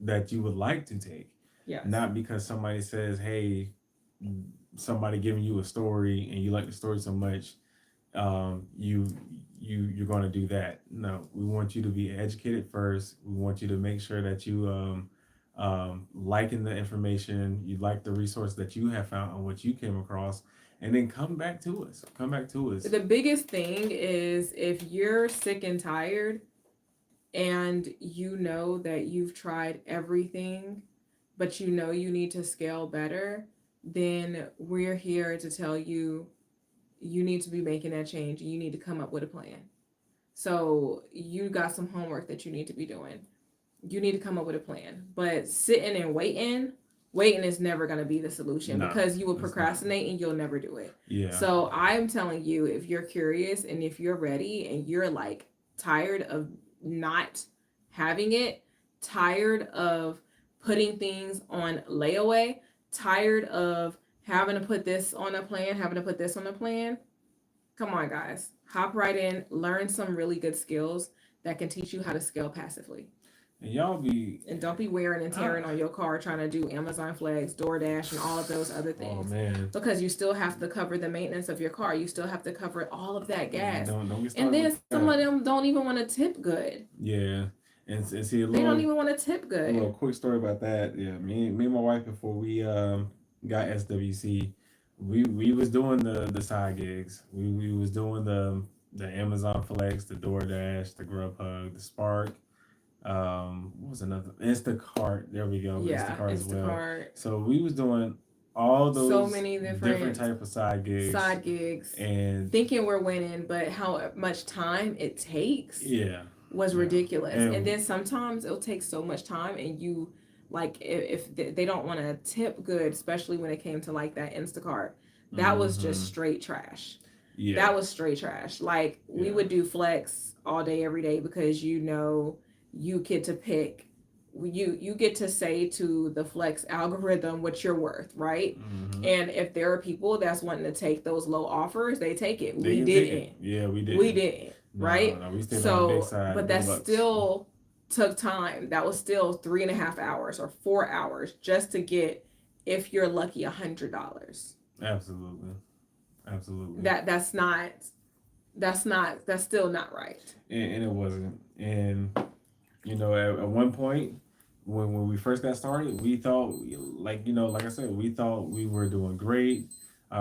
that you would like to take. Yes. Not because somebody says, hey, somebody giving you a story and you like the story so much, you're going to do that. No, we want you to be educated first. We want you to make sure that you liking the information, you like the resource that you have found on what you came across, and then come back to us. The biggest thing is if you're sick and tired and you know that you've tried everything, but you know you need to scale better, then we're here to tell you you need to be making that change. You need to come up with a plan. So you got some homework that you need to be doing. You need to come up with a plan. But sitting and waiting is never going to be the solution, No, because you will it's not. procrastinate and you'll never do it. Yeah. So I'm telling you, if you're curious and if you're ready and you're like tired of not having it, tired of putting things on layaway, tired of having to put this on a plan, come on, guys. Hop right in, learn some really good skills that can teach you how to scale passively. And y'all be, And don't be wearing and tearing on your car trying to do Amazon Flex, DoorDash, and all of those other oh things. man. Because you still have to cover the maintenance of your car. You still have to cover all of that gas. Don't get started And then with some that. of them don't even want to tip good. Yeah. And see a They don't little, even want to tip a good. little quick story about that. Yeah, me and my wife, before we got SWC, we was doing the side gigs. We was doing the Amazon Flex, the DoorDash, the Grubhub, the Spark. What was another? Instacart. There we go. Yeah, Instacart as well. Instacart, So we was doing all those so many different type of side gigs. And thinking we're winning, but how much time it takes yeah, was yeah. ridiculous. And- And then sometimes it'll take so much time, and you like if they don't want to tip good, especially when it came to like that Instacart, that was just Mhm. straight trash. yeah. That was straight trash. Like we Yeah. would do Flex all day, every day, because you get to pick. You get to say to the Flex algorithm what you're worth, right? Mhm. And if there are people that's wanting to take those low offers, they take it. They We can take didn't. it. Yeah, we did. We didn't, No, right? No, we stayed on the So, big side. but that big bucks. still took time. That was still 3.5 hours or 4 hours just to get, if you're lucky, $100. Absolutely. That's still not right. And it wasn't. And you know, at one point when we first got started, we thought, like I said, we thought we were doing great,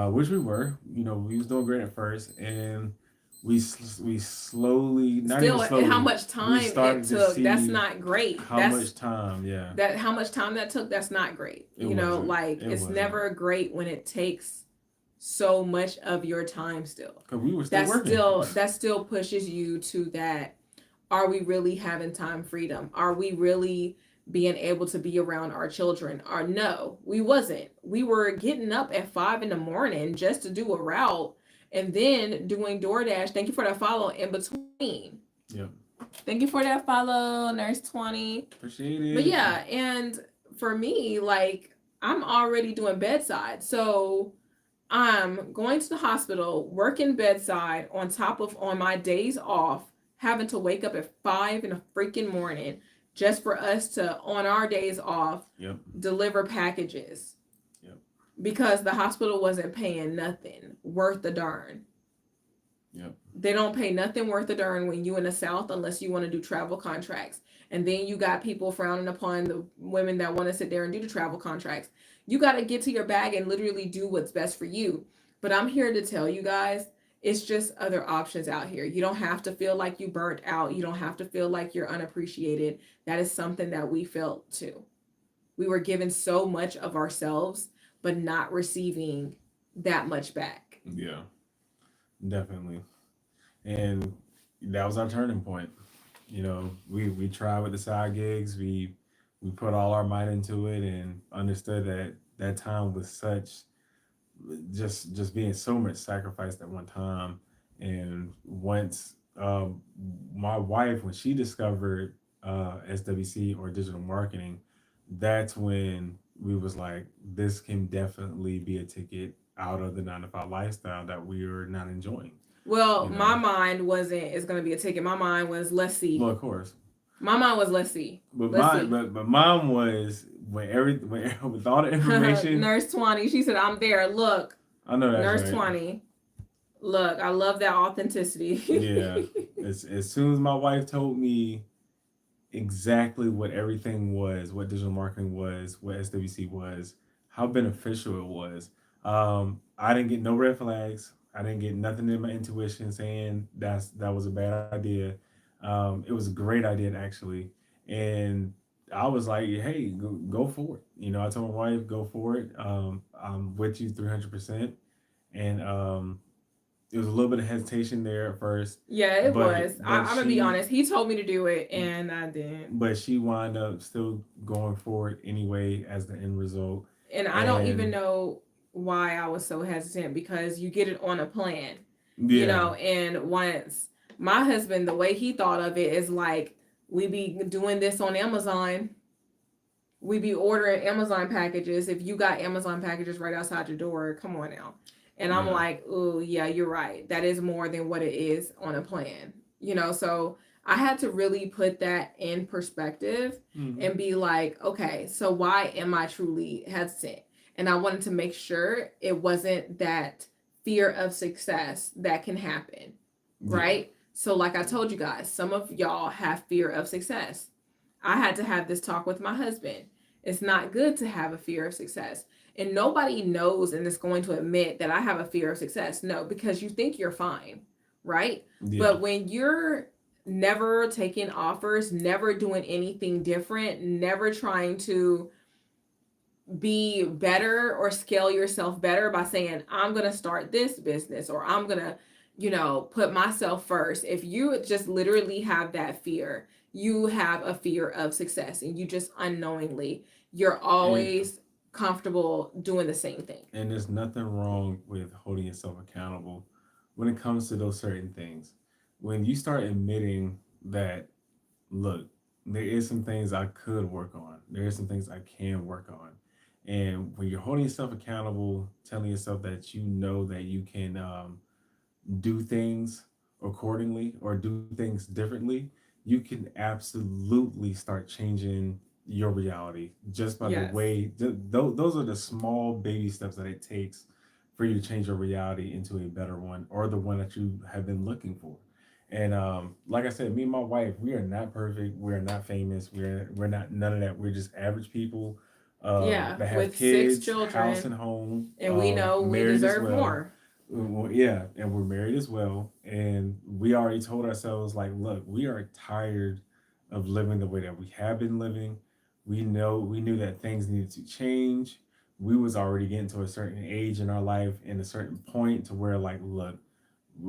which we were. You know, we was doing great at first, and we slowly, not Still, even slowly, how much time started it to took, see that's not great. how much time, yeah. How much time that took, that's not great. It You know, wasn't. like It it's wasn't. never great when it takes so much of your time still. Because we were still working. That still pushes you to that. Are we really having time freedom? Are we really being able to be around our children? Or no, we wasn't. We were getting up at 5 a.m. just to do a route, and then doing DoorDash. Thank you for that follow in between. Yep. Thank you for that follow, Nurse 20. Appreciate it. But yeah, and for me, like I'm already doing bedside, so I'm going to the hospital, working bedside on top of on my days off, having to wake up at 5 in the freaking morning just for us to on our days off Yep. deliver packages Yep. because the hospital wasn't paying nothing worth a darn. Yep. They don't pay nothing worth a darn when you in the South unless you want to do travel contracts. And then you got people frowning upon the women that want to sit there and do the travel contracts. You got to get to your bag and literally do what's best for you. But I'm here to tell you guys, it's just other options out here. You don't have to feel like you burnt out. You don't have to feel like you're unappreciated. That is something that we felt too. We were given so much of ourselves, but not receiving that much back. Yeah. Definitely. And that was our turning point. We tried with the side gigs. We put all our might into it and understood that that time was such just being so much sacrificed at one time. And once my wife, when she discovered SWC or digital marketing, that's when we was like, this can definitely be a ticket out of the 9 to 5 lifestyle that we are not enjoying. Well, You my know, mind wasn't it's gonna be a ticket. My mind was let's well, see. of course, My mind was let's see. but Let's mine, see. but mine was when with all the information. Nurse 20. She said, I'm there. Look, I know that's Nurse right. 20. Look, I love that authenticity. Yeah, as soon as my wife told me exactly what everything was, what digital marketing was, what SWC was, how beneficial it was. I didn't get no red flags. I didn't get nothing in my intuition saying that was a bad idea. It was a great idea actually, and I was like, hey, go for it. I told my wife, go for it. I'm with you 300%, and it was a little bit of hesitation there at first, Yeah, it but was. but I'm gonna be she honest. He told me to do it, and I didn't. but she wound up still going for it anyway as the end result. And I don't even And know why I was so hesitant because you get it on a plan, yeah, and once my husband, the way he thought of it is like we be doing this on Amazon. We be ordering Amazon packages. If you got Amazon packages right outside your door, come on now. And I'm yeah, like, oh yeah, you're right. That is more than what it is on a plan. So I had to really put that in perspective hmm, and be like, okay, so why am I truly hesitant? And I wanted to make sure it wasn't that fear of success that can happen, yeah, right? So, like I told you guys, some of y'all have fear of success. I had to have this talk with my husband. It's not good to have a fear of success. And nobody knows and is going to admit that I have a fear of success. No, because you think you're fine, right? yeah, But when you're never taking offers, never doing anything different, never trying to be better or scale yourself better by saying, I'm going to start this business or I'm going to, put myself first. If you just literally have that fear, you have a fear of success and you just unknowingly, you're and always comfortable doing the same thing. and there's nothing wrong with holding yourself accountable when it comes to those certain things. When you start admitting that, look, there is some things I could work on. There is some things I can work on. And when you're holding yourself accountable, telling yourself that you know that you can do things accordingly or do things differently, you can absolutely start changing your reality just by the Yes. way. Those are the small baby steps that it takes for you to change your reality into a better one or the one that you have been looking for. And like I said, me and my wife, we are not perfect. We are not famous. We're not none of that. We're just average people Yeah, that have with six kids, house and children, home, and we know we married as deserve well. more. Well, yeah, and we're married as well, and we already told ourselves like, look, we are tired of living the way that we have been living. We knew that things needed to change. We was already getting to a certain age in our life and a certain point to where like, look,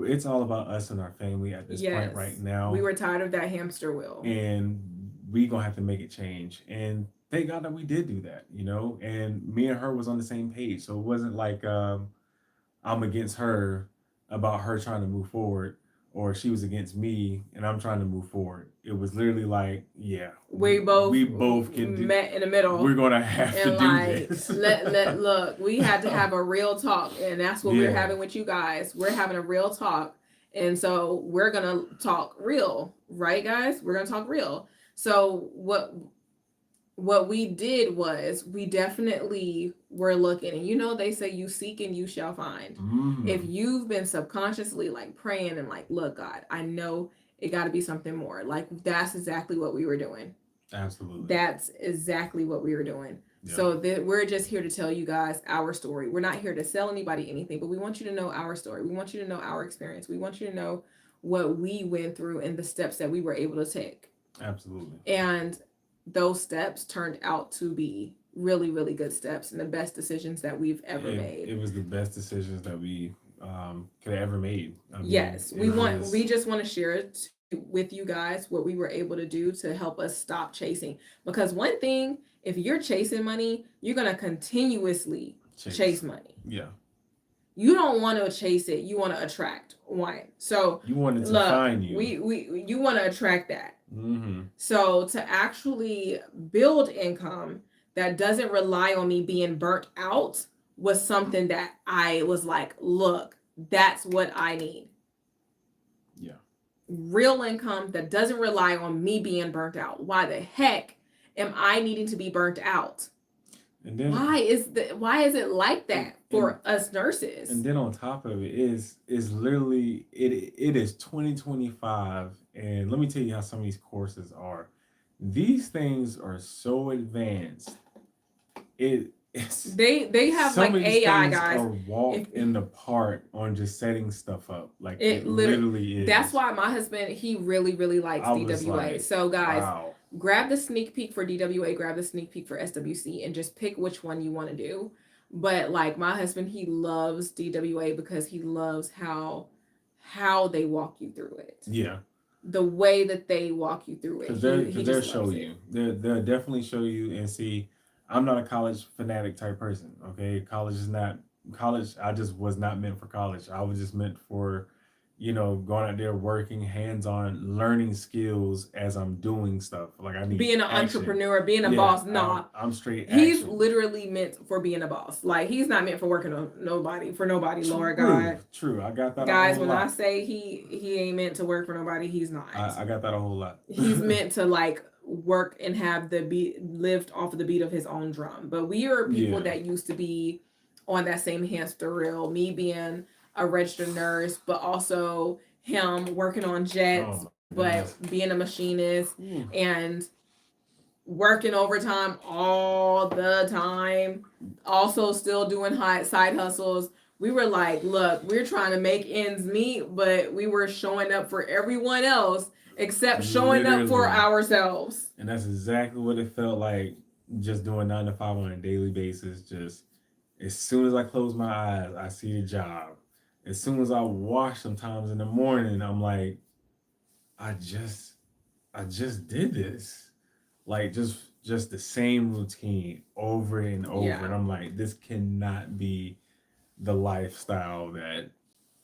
it's all about us and our family at this point right Yes. We now, were tired of that hamster wheel. and we gonna have to make it change. And thank God that we did do that, And me and her was on the same page, so it wasn't like I'm against her about her trying to move forward or she was against me, and I'm trying to move forward. It was literally like, yeah, We we both both can do. met in the middle. We're gonna have And to do like, this. let look, we had to have a real talk, and that's what we're Yeah, having with you guys. We're having a real talk, and so we're gonna talk real, right, guys? We're gonna talk real. So what we did was we definitely were looking, and they say you seek and you shall find. If hmm you've been subconsciously like praying and like, look, God, I know it got to be something more. Like, that's exactly what we were doing. absolutely. That's exactly what we were doing. Yeah, So we're just here to tell you guys our story. We're not here to sell anybody anything, but we want you to know our story. We want you to know our experience. We want you to know what we went through and the steps that we were able to take. absolutely. And those steps turned out to be really, really good steps and the best decisions that we've ever made. It was the best decisions that we could have ever made. I mean, Yes, it was. we just want to share it with you guys what we were able to do to help us stop chasing. Because one thing, if you're chasing money, you're gonna continuously chase money. Yeah, You don't want to chase it. You want to attract one. So you wanted to look, find you. we you want to attract that. Mm-hmm. So to actually build income that doesn't rely on me being burnt out was something that I was like, look, that's what I need. Yeah. Real income that doesn't rely on me being burnt out. Why the heck am I needing to be burnt out? And then Why is it like that for us nurses? And then on top of it is literally it is 2025, and let me tell you how some of these courses are. These things are so advanced. They have like AI guys. Are walk in the park on just setting stuff up. Like it literally is. That's why my husband, he really, really likes DWA. Like, so guys, wow. Grab the sneak peek for DWA, grab the sneak peek for SWC, and just pick which one you want to do. But like my husband, he loves DWA because he loves how they walk you through it. Yeah. The way that they walk you through it. Because they'll show you. They'll definitely show you and see. I'm not a college fanatic type person. Okay. College. I just was not meant for college. I was just meant for, going out there working hands-on, learning skills as I'm doing stuff. Like I need being an entrepreneur, being a boss. Nah, I'm straight. He's literally meant for being a boss. Like he's not meant for working on nobody. Lord God. True, I got that. Guys, when I say he ain't meant to work for nobody, he's not. I got that a whole lot. He's meant to like work and have the beat lift off of the beat of his own drum. But we are people that used to be on that same hamster wheel. Me being a registered nurse, but also him working on jets, but being a machinist and working overtime all the time, also still doing side hustles. We were like, look, we're trying to make ends meet, but we were showing up for everyone else except showing up for ourselves. And that's exactly what it felt like, just doing 9 to 5 on a daily basis. Just as soon as I close my eyes, I see a job. As soon as I wash sometimes in the morning, I'm like, I just did this. Like just the same routine over and over. Yeah. And I'm like, this cannot be the lifestyle that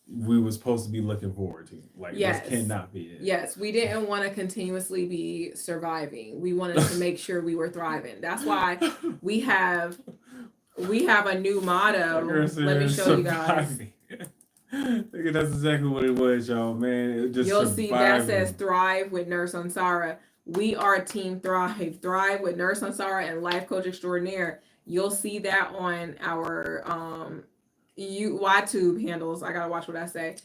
we were supposed to be looking forward to. Like, this cannot be it. Yes, we didn't want to continuously be surviving. We wanted to make sure we were thriving. That's why we have a new motto. Let me show you guys. I think that's exactly what it was, y'all, man. It just You'll see that says Thrive with Nurse Ansara. We are Team Thrive. Thrive with Nurse Ansara and Life Coach Extraordinaire. You'll see that on our YouTube handles. I gotta watch what I say.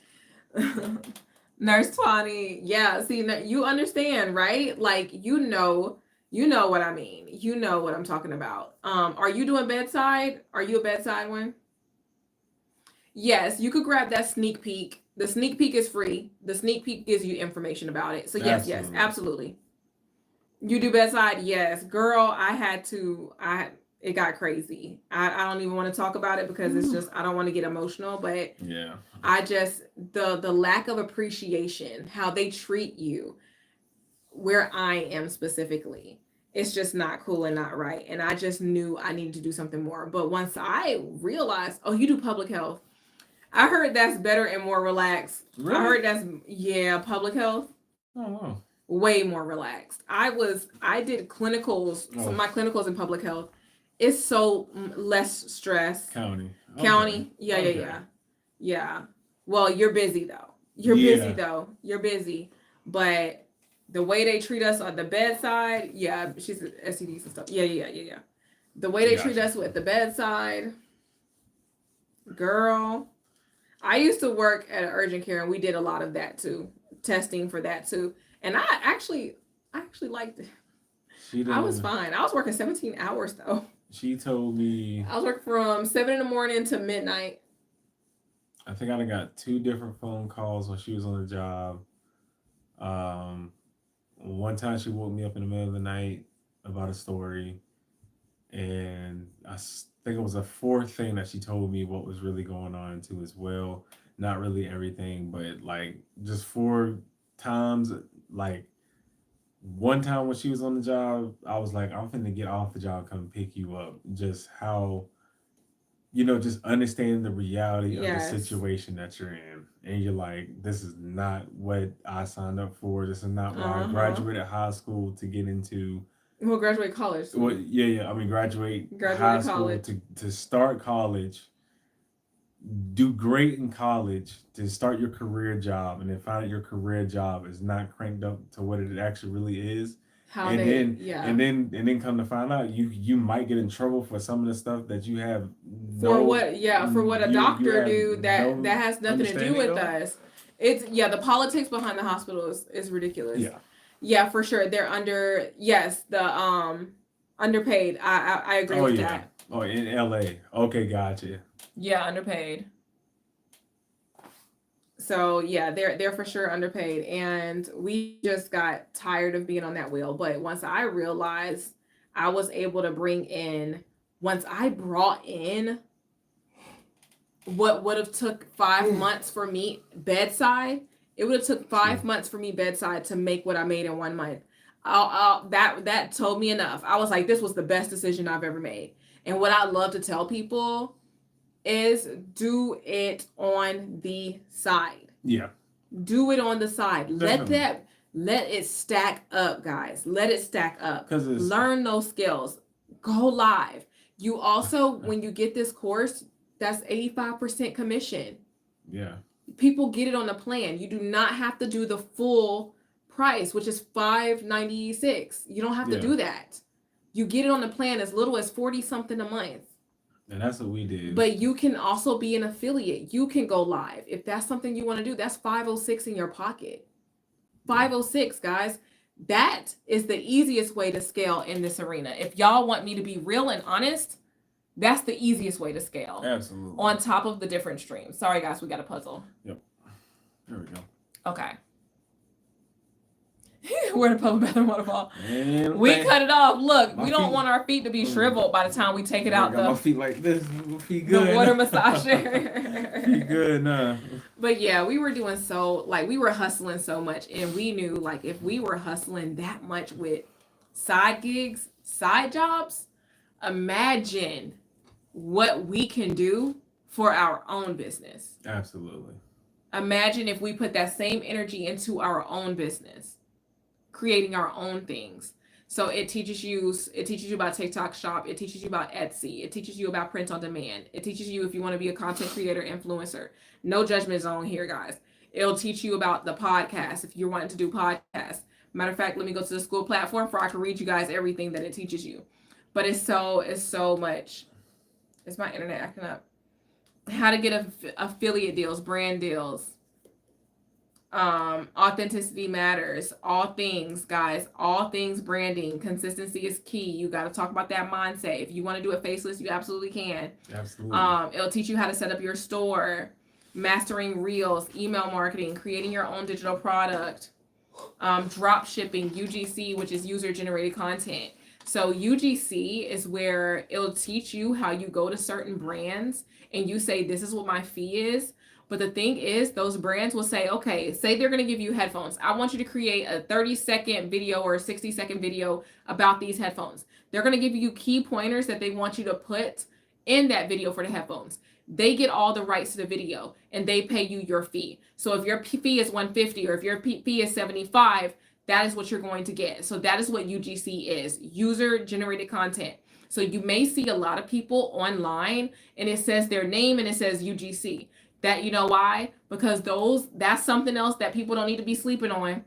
Nurse Twani. Yeah, see, you understand, right? Like, you know what I mean. You know what I'm talking about. Are you doing bedside? Are you a bedside one? Yes, you could grab that sneak peek. The sneak peek is free. The sneak peek gives you information about it. So yes, absolutely. You do bedside? Yes. Girl, it got crazy. I don't even want to talk about it because it's just, I don't want to get emotional, but yeah, the lack of appreciation, how they treat you where I am specifically, it's just not cool and not right. And I just knew I needed to do something more. But once I realized, oh, you do public health. I heard that's better and more relaxed. Really? I heard that's public health. Oh, Way more relaxed. I did clinicals. oh. So my clinicals in public health. It's so less stress. County. County. Okay. Yeah. Well, you're busy though. You're busy. But the way they treat us on the bedside, she's STDs and stuff. Yeah. The way they treat us with the bedside, girl. I used to work at an urgent care and we did a lot of that too. Testing for that too. And I actually liked it. I was fine. I was working 17 hours though. She told me I was working from 7 a.m. to midnight. I think I got 2 different phone calls when she was on the job. One time she woke me up in the middle of the night about a story, and I think it was a 4th thing that she told me what was really going on too as well. Not really everything, but like just 4 times. Like one time when she was on the job, I was like, I'm finna get off the job, come pick you up. Just how, just understanding the reality of the situation that you're in. And you're like, this is not what I signed up for. This is not what I graduated high school to get into. Well, graduate college. Well, yeah. I mean, graduate high school to start college, do great in college, to start your career job, and then find out your career job is not cranked up to what it actually really is. And then come to find out you might get in trouble for some of the stuff that you have for what a doctor do that has nothing to do with us. It's the politics behind the hospital is ridiculous. Yeah, for sure. They're underpaid. I agree with that. Oh, in LA. Okay, gotcha. Yeah, underpaid. So they're for sure underpaid, and we just got tired of being on that wheel. But once I realized I was able to once I brought in what would have took 5 months for me bedside, it would have took 5 months for me bedside to make what I made in 1 month. That told me enough. I was like, this was the best decision I've ever made. And what I love to tell people is do it on the side. Yeah. Do it on the side. Definitely. Let it stack up, guys. Let it stack up. Learn those skills. Go live. You also, when you get this course, that's 85% commission. Yeah. People get it on the plan. You do not have to do the full price, which is $596. You don't have to do that. You get it on the plan as little as 40 something a month. And that's what we did. But you can also be an affiliate. You can go live. If that's something you want to do, that's 506 in your pocket. 506, guys. That is the easiest way to scale in this arena. If y'all want me to be real and honest, that's the easiest way to scale. Absolutely. On top of the different streams. Sorry, guys, we got a puzzle. Yep. There we go. Okay. We're in a public bathroom waterfall. We cut it off. Look, we don't want our feet to be shriveled by the time we take it out. My feet like this. My feet good. The water massager. Feet good, nah. But we were doing we were hustling so much, and we knew if we were hustling that much with side gigs, side jobs, imagine what we can do for our own business. Absolutely. Imagine if we put that same energy into our own business. Creating our own things. So it teaches you about TikTok Shop. It teaches you about Etsy. It teaches you about print on demand. It teaches you if you want to be a content creator, influencer. No judgment zone here, guys. It'll teach you about the podcast if you're wanting to do podcasts. Matter of fact, let me go to the school platform for I can read you guys everything that it teaches you. But it's so much. Is my internet acting up? How to get affiliate deals, brand deals. Authenticity matters. All things, guys. All things branding. Consistency is key. You got to talk about that mindset. If you want to do it faceless, you absolutely can. Absolutely. It'll teach you how to set up your store, mastering reels, email marketing, creating your own digital product, drop shipping, UGC, which is user generated content. So UGC is where it'll teach you how you go to certain brands and you say, this is what my fee is. But the thing is, those brands will say, okay, say they're going to give you headphones. I want you to create a 30-second video or a 60-second video about these headphones. They're going to give you key pointers that they want you to put in that video for the headphones. they get all the rights to the video and they pay you your fee. So if your fee is 150 or if your fee is 75, that is what you're going to get. So that is what UGC is, user generated content. So you may see a lot of people online and it says their name and it says UGC. That, you know why? Because that's something else that people don't need to be sleeping on.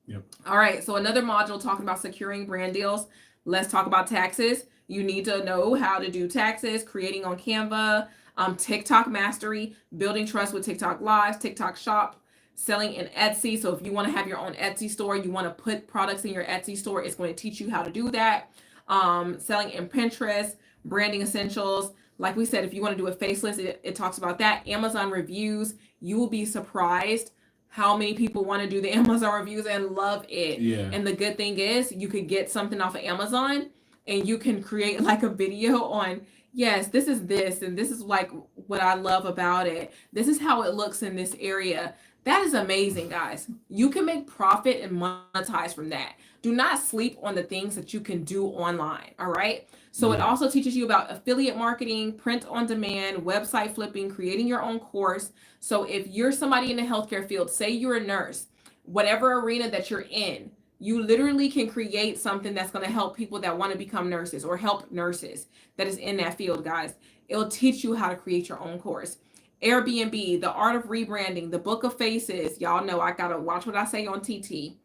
Yep. All right, so another module talking about securing brand deals. Let's talk about taxes. You need to know how to do taxes, creating on Canva, TikTok mastery, building trust with TikTok Live, TikTok Shop, selling in Etsy. So if you want to have your own Etsy store, you want to put products in your Etsy store, it's going to teach you how to do that. Selling in Pinterest, branding essentials. Like we said, if you want to do a faceless, it talks about that. Amazon reviews, you will be surprised how many people want to do the Amazon reviews and love it. Yeah. And the good thing is you could get something off of Amazon and you can create like a video on, yes, this is this, and this is like what I love about it. This is how it looks in this area. That is amazing, guys. You can make profit and monetize from that. Do not sleep on the things that you can do online. All right. So it also teaches you about affiliate marketing, print on demand, website flipping, creating your own course. So if you're somebody in the healthcare field, say you're a nurse, whatever arena that you're in, you literally can create something that's going to help people that want to become nurses or help nurses that is in that field, guys. It'll teach you how to create your own course. Airbnb, the art of rebranding, the book of faces. Y'all know I got to watch what I say on TT.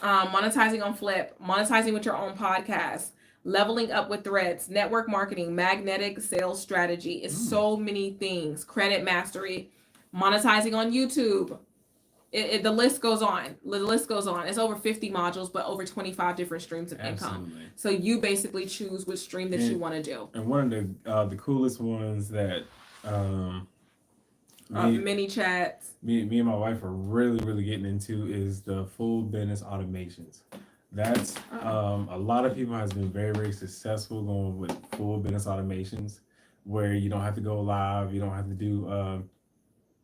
Monetizing on Flip, monetizing with your own podcast, leveling up with Threads, network marketing, magnetic sales strategy. It's so many things. Credit mastery, monetizing on YouTube. The list goes on. The list goes on. It's over 50 modules, but over 25 different streams of income. So you basically choose which stream that you want to do. And one of the coolest ones that mini chats. Me and my wife are really getting into is the full business automations. That's a lot of people has been very successful going with full business automations, where you don't have to go live, you don't have to do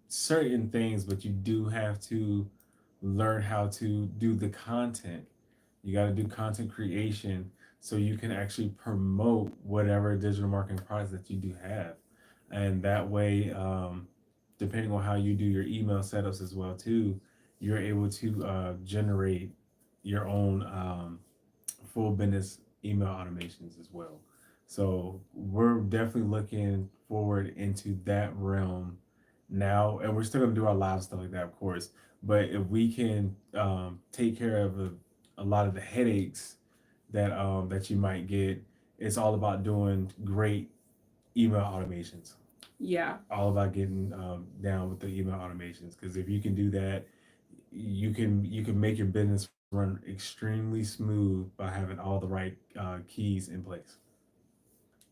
certain things, but you do have to learn how to do the content. You got to do content creation so you can actually promote whatever digital marketing products that you do have, and that way, depending on how you do your email setups as well too, you're able to generate your own full business email automations as well. So we're definitely looking forward into that realm now, and we're still going to do our live stuff like that, of course, but if we can take care of a lot of the headaches that you might get, it's all about doing great email automations. Yeah, all about getting down with the email automations, because if you can do that, you can make your business run extremely smooth by having all the right keys in place.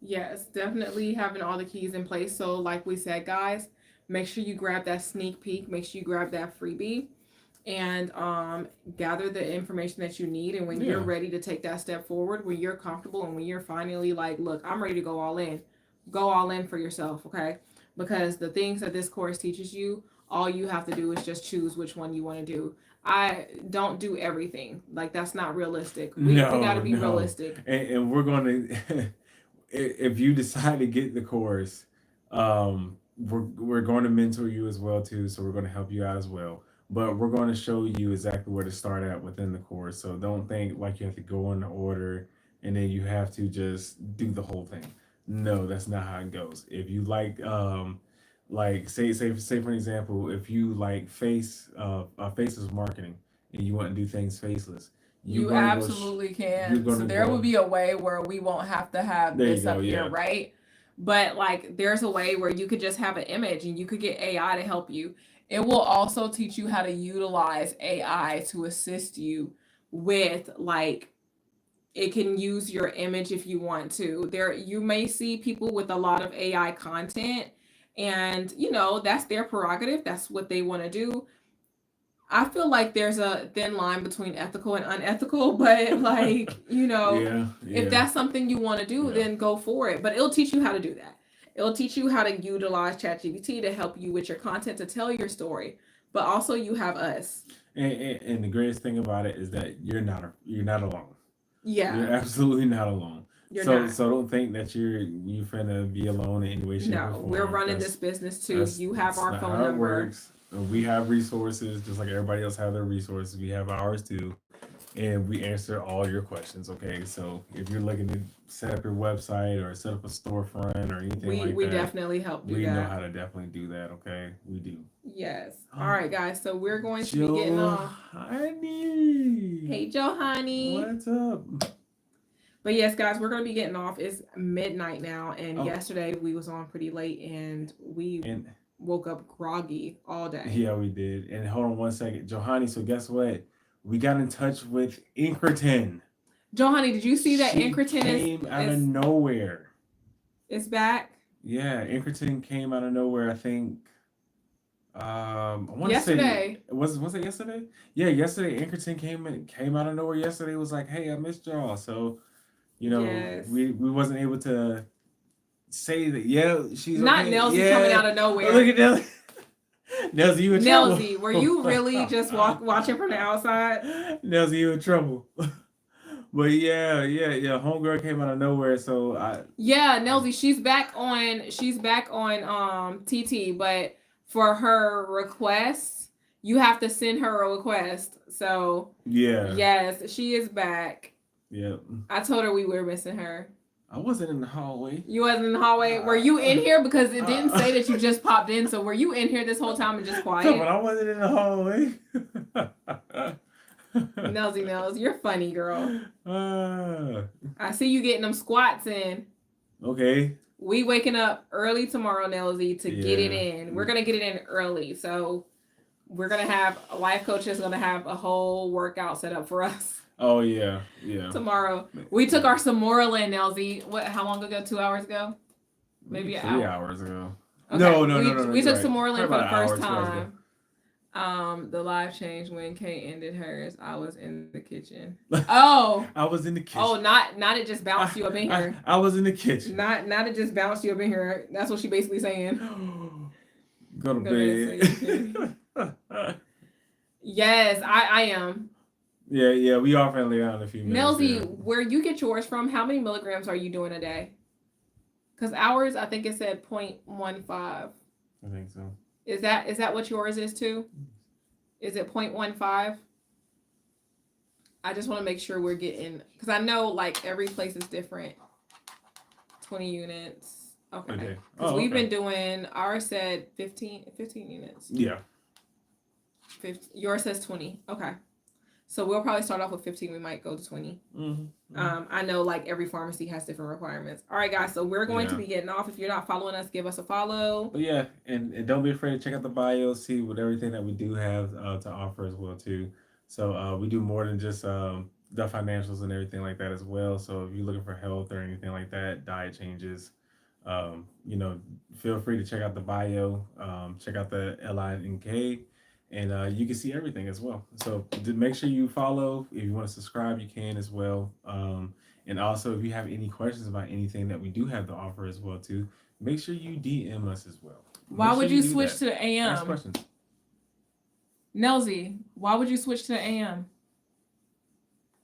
Yes, definitely having all the keys in place. So like we said, guys, make sure you grab that sneak peek, make sure you grab that freebie, and gather the information that you need. And when you're ready to take that step forward, when you're comfortable and when you're finally like, look, I'm ready to go all in for yourself, okay? Because the things that this course teaches you, all you have to do is just choose which one you want to do. I don't do everything. Like, that's not realistic. We got to be realistic. And we're going to, if you decide to get the course, we're going to mentor you as well too. So we're going to help you out as well. But we're going to show you exactly where to start at within the course. So don't think like you have to go in the order and then you have to just do the whole thing. No, that's not how it goes. If you like say for example, if you like faceless marketing and you want to do things faceless, you absolutely can. So there will be a way where we won't have to have this up here, right? But like there's a way where you could just have an image and you could get AI to help you. It will also teach you how to utilize AI to assist you with like, it can use your image if you want to. There, you may see people with a lot of AI content, and you know, that's their prerogative. That's what they want to do. I feel like there's a thin line between ethical and unethical, but like, you know, if that's something you want to do, then go for it. But it'll teach you how to do that. It'll teach you how to utilize ChatGPT to help you with your content, to tell your story. But also you have us. And the greatest thing about it is that you're not alone. Yeah. You're absolutely not alone. You're So not. so don't think that you finna be alone in any way, shape, or No, we're form. running this business too. That's You have that's our not phone how it number. works. We have resources just like everybody else have their resources. We have ours too, and we answer all your questions. Okay, so if you're looking to set up your website or set up a storefront or anything like We that, definitely help do we know that. how to definitely do that. Okay, we do. Yes. All right, guys. So we're going to be getting Joe, off. honey, Hey, Joe, honey. what's up? But yes, guys, we're going to be getting off. It's midnight now, and Oh, yesterday we was on pretty late, and we and woke up groggy all day. yeah, we did. And hold on one second, Johanny. So guess what? We got in touch with Inkerton. Joe, honey, did you see that She Incretin came out of is nowhere. is back? Yeah, Inkerton came out of nowhere. I think. I want to say Yesterday. was it yesterday? Yeah, yesterday Inkerton came out of nowhere. Yesterday was like, hey, I missed y'all. So Yes. we wasn't able to say that. Yeah, she's Not okay. Nelsy Yeah. coming out of Oh, nowhere. look at Nelly. Nelsy, you in trouble. Nelsy, were you really just watching from the outside? Nelsy, you in trouble. But yeah. Homegirl came out of nowhere, so Yeah, Nelsy, she's back on TT, but for her request, you have to send her a request. So yeah. yes, she is back. Yeah. I told her we were missing her. I wasn't in the hallway. You wasn't in the hallway. Were you in here? Because it didn't say that you just popped in. So were you in here this whole time and just Come on, quiet? I wasn't in the hallway. Nelsy Nels, you're funny, girl. Ah, I see you getting them squats in. okay. We waking up early tomorrow, Nelsy, to get it Yeah. in. We're gonna get it in early. So we're gonna have a life coach is gonna have a whole workout set up for us Oh yeah. tomorrow. We took our Samoralin, Nelsy. What? How long ago? 2 hours ago? Maybe an 3 hour. hours ago. Okay. No. We you're took right. Samoralin for Probably the about an first hour, 2 hours ago. time. The live changed when Kay ended hers. I was in the kitchen. Oh. I was in the kitchen. Oh, not it just bounced you up in here. I was in the kitchen. Not it just bounced you up in here. That's what she basically saying. Go to Go to bed. Yes, I am. Yeah, we are friendly out in a few minutes. Nelsy, Yeah. where you get yours from, how many milligrams are you doing a day? Because ours, I think it said 0.15. I think so. Is that what yours is too? Is it 0.15? I just want to make sure we're getting, because I know like every place is different. 20 units. Okay. Okay. Because Oh, we've okay. been doing, ours said 15 units. Yeah. 15, yours says 20. Okay. So we'll probably start off with 15. We might go to 20. Mm-hmm. I know like every pharmacy has different requirements. All right, guys. So we're going to Yeah. be getting off. If you're not following us, give us a follow. But yeah, and don't be afraid to check out the bio, see what everything that we do have to offer as well too. So we do more than just the financials and everything like that as well. So if you're looking for health or anything like that, diet changes, feel free to check out the bio, check out the LINK, and you can see everything as well. So make sure you follow. If you want to subscribe, you can as well. And also, if you have any questions about anything that we do have to offer as well too, make sure you DM us as well. Why Make would sure you do switch that. to the Ask AM? questions. Nelsy, why would you switch to the AM?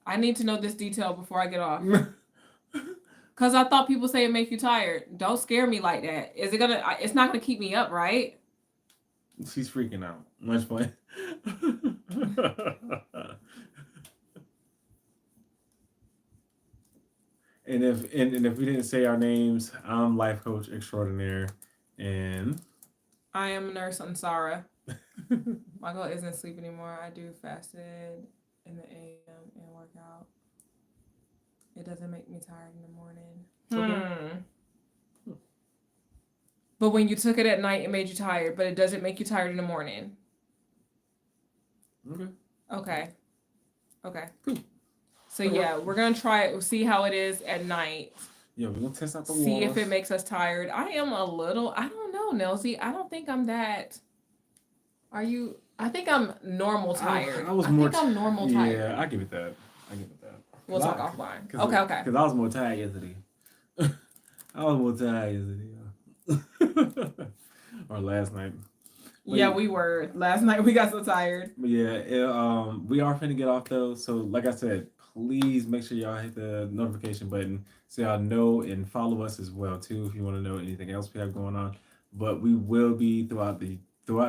I need to know this detail before I get off. Because I thought people say it make you tired. Don't scare me like that. It's not gonna keep me up, right? She's freaking out. Much fun. And if we didn't say our names, I'm life coach extraordinaire, and I am Nurse Ansara. My girl isn't asleep anymore. I do fasted in the AM and work out. It doesn't make me tired in the morning. Okay. But when you took it at night, it made you tired, but it doesn't make you tired in the morning. Okay. Okay. Cool. So yeah, we're gonna try it. We'll see how it is at night. Yeah, we're gonna test out the See walls. if it makes us tired. I am a little. I don't know, Nelsy. I don't think I'm that. Are you? I think I'm normal tired. I was more. think I'm normal tired. Yeah, I give it that. We'll talk offline. Cause Okay. Because I was more tired yesterday. I was more tired yesterday. Or last night. Yeah, we were. Last night we got so tired. But yeah, we are finna get off though. So like I said, please make sure y'all hit the notification button so y'all know and follow us as well too if you want to know anything else we have going on. But we will be throughout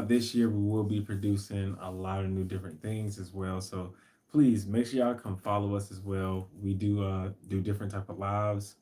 this year we will be producing a lot of new different things as well. So please make sure y'all come follow us as well. We do different type of lives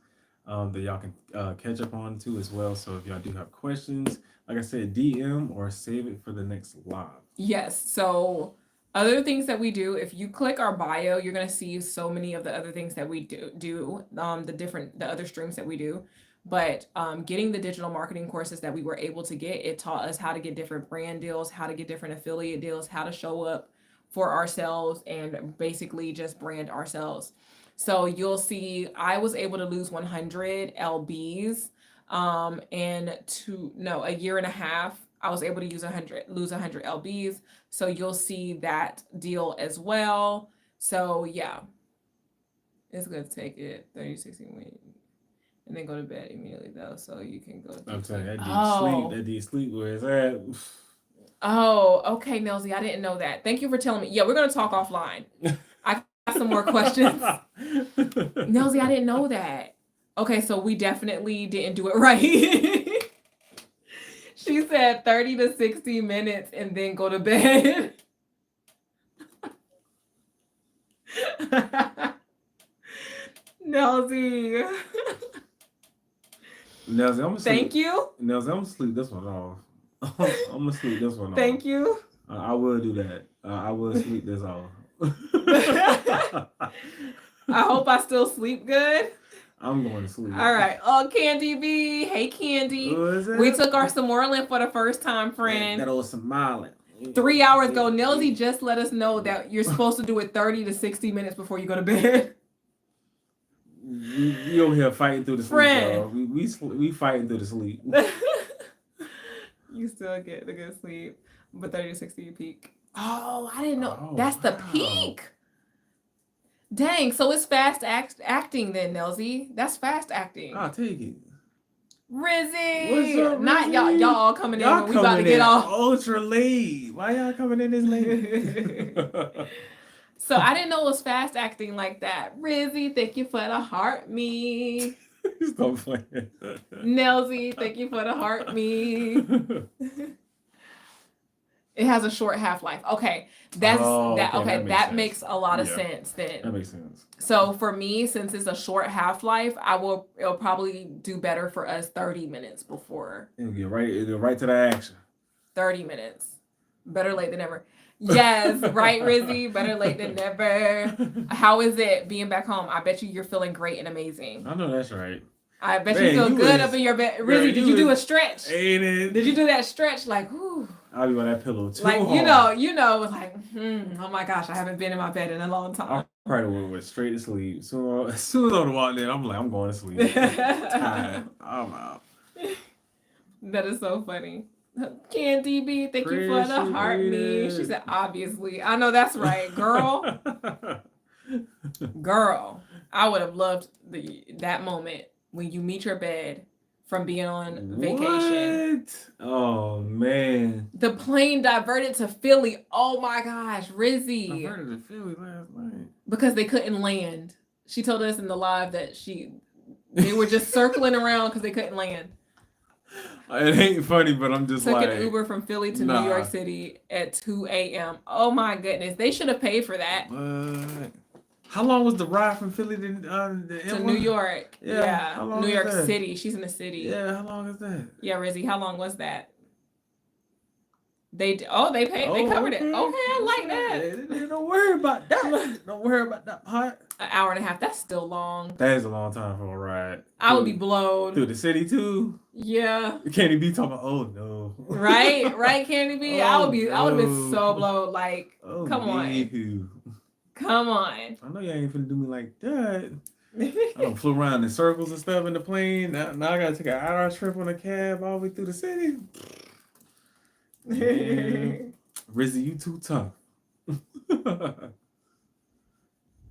that y'all can catch up on too as well. So if y'all do have questions, like I said, DM or save it for the next live. Yes. So other things that we do, if you click our bio, you're gonna see so many of the other things that we do the other streams that we do. But getting the digital marketing courses that we were able to get, it taught us how to get different brand deals, how to get different affiliate deals, how to show up for ourselves and basically just brand ourselves. So you'll see I was able to lose 100 LBs in a year and a half. I was able to lose 100 LBs. So you'll see that deal as well. So yeah, it's good to take it 30, 60 minutes and then go to bed immediately though. So you can go. I'm telling you, that deep sleep where it's at. Oh, okay, Nelsy. I didn't know that. Thank you for telling me. Yeah, we're going to talk offline. I got some more questions. Nelsy, I didn't know that. Okay, so we definitely didn't do it right. She said 30 to 60 minutes and then go to bed. Nelsy. Nelsy, I'm gonna Thank you. Nelsy, I'm gonna sleep this one off. I'm gonna sleep this one off. Thank you. I will do that. I will sleep this off. I hope I still sleep good. I'm going to sleep. All right. Oh, Candy B. Hey, Candy. We took our Somorland for the first time, friend. That old Somaliland. 3 hours ago. Nelsy just let us know that you're supposed to do it 30 to 60 minutes before you go to bed. We over here fighting through the sleep, friend. We fighting through the sleep. You still get the good sleep, but 30 to 60 you peak. Oh, I didn't know. That's the peak. Dang, so it's fast acting then, Nelsy. That's fast acting. I'll take it. Rizzy. What's up, Rizzy? Not y'all all coming in when we about to get off. Ultra late. Why y'all coming in this late? So I didn't know it was fast acting like that. Rizzy, thank you for the heart me. Stop playing. Nelsy, thank you for the heart me. It has a short half-life. Okay. That makes a lot of sense then. That makes sense. So for me, since it's a short half-life, it'll probably do better for us 30 minutes before. It'll get right to the action. 30 minutes. Better late than never. Yes, right, Rizzy. Better late than never. How is it being back home? I bet you're feeling great and amazing. I know that's right. I bet you feel good up in your bed. Rizzy, did you do a stretch? Ain't it? Did you do that stretch? Like, whew. I'll be on that pillow too. Like, you know, like, oh my gosh, I haven't been in my bed in a long time. I probably went straight to sleep. As soon as I walked in, I'm going to sleep. I'm tired. I'm out. That is so funny. Candy B, thank you for the heart me. She said, obviously. I know that's right, girl. Girl, I would have loved that moment when you meet your bed from being on vacation. What? Oh, man. The plane diverted to Philly. Oh, my gosh. Rizzy. Diverted to Philly last night. Because they couldn't land. She told us in the live that they were just circling around because they couldn't land. It ain't funny, but I'm just Took an Uber from Philly to New York City at 2 a.m. Oh, my goodness. They should have paid for that. How long was the ride from Philly to New York? Yeah. New York that? City. She's in the city. Yeah, how long is that? Yeah, Rizzy, how long was that? They paid. They covered it. Okay, I like that. Don't worry about that. Don't worry about that part. An hour and a half. That's still long. That is a long time for a ride. I would be blown. Through the city too? Yeah. Candy B talking about, oh no. Right, Candy B? I would have been so blown. Like, come on. Come on. I know you ain't finna do me like that. I done flew around in circles and stuff in the plane. Now I gotta take an hour trip on a cab all the way through the city. Rizzy, you too tough.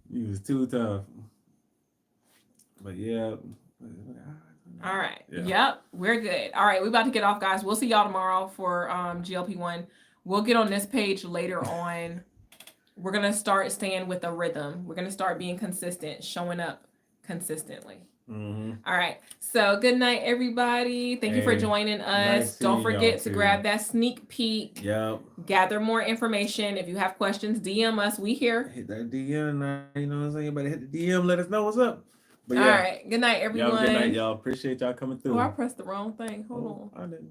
You was too tough. But yeah, All right. Yeah. Yep, we're good. All right, we about to get off, guys. We'll see y'all tomorrow for GLP-1. We'll get on this page later on. We're gonna start staying with a rhythm. We're gonna start being consistent, showing up consistently. Mm-hmm. All right. So good night, everybody. Thank you for Hey, joining nice us. Don't seeing y'all, forget to too. grab that sneak peek. Yep. Gather more information. If you have questions, DM us. We here. Hit that DM. You know what I'm saying? But hit the DM. Let us know what's up. But All yeah. right. Good night, Y'all everyone. have a good night, y'all. Appreciate y'all coming through. Oh, I pressed the wrong thing. Hold on. I didn't.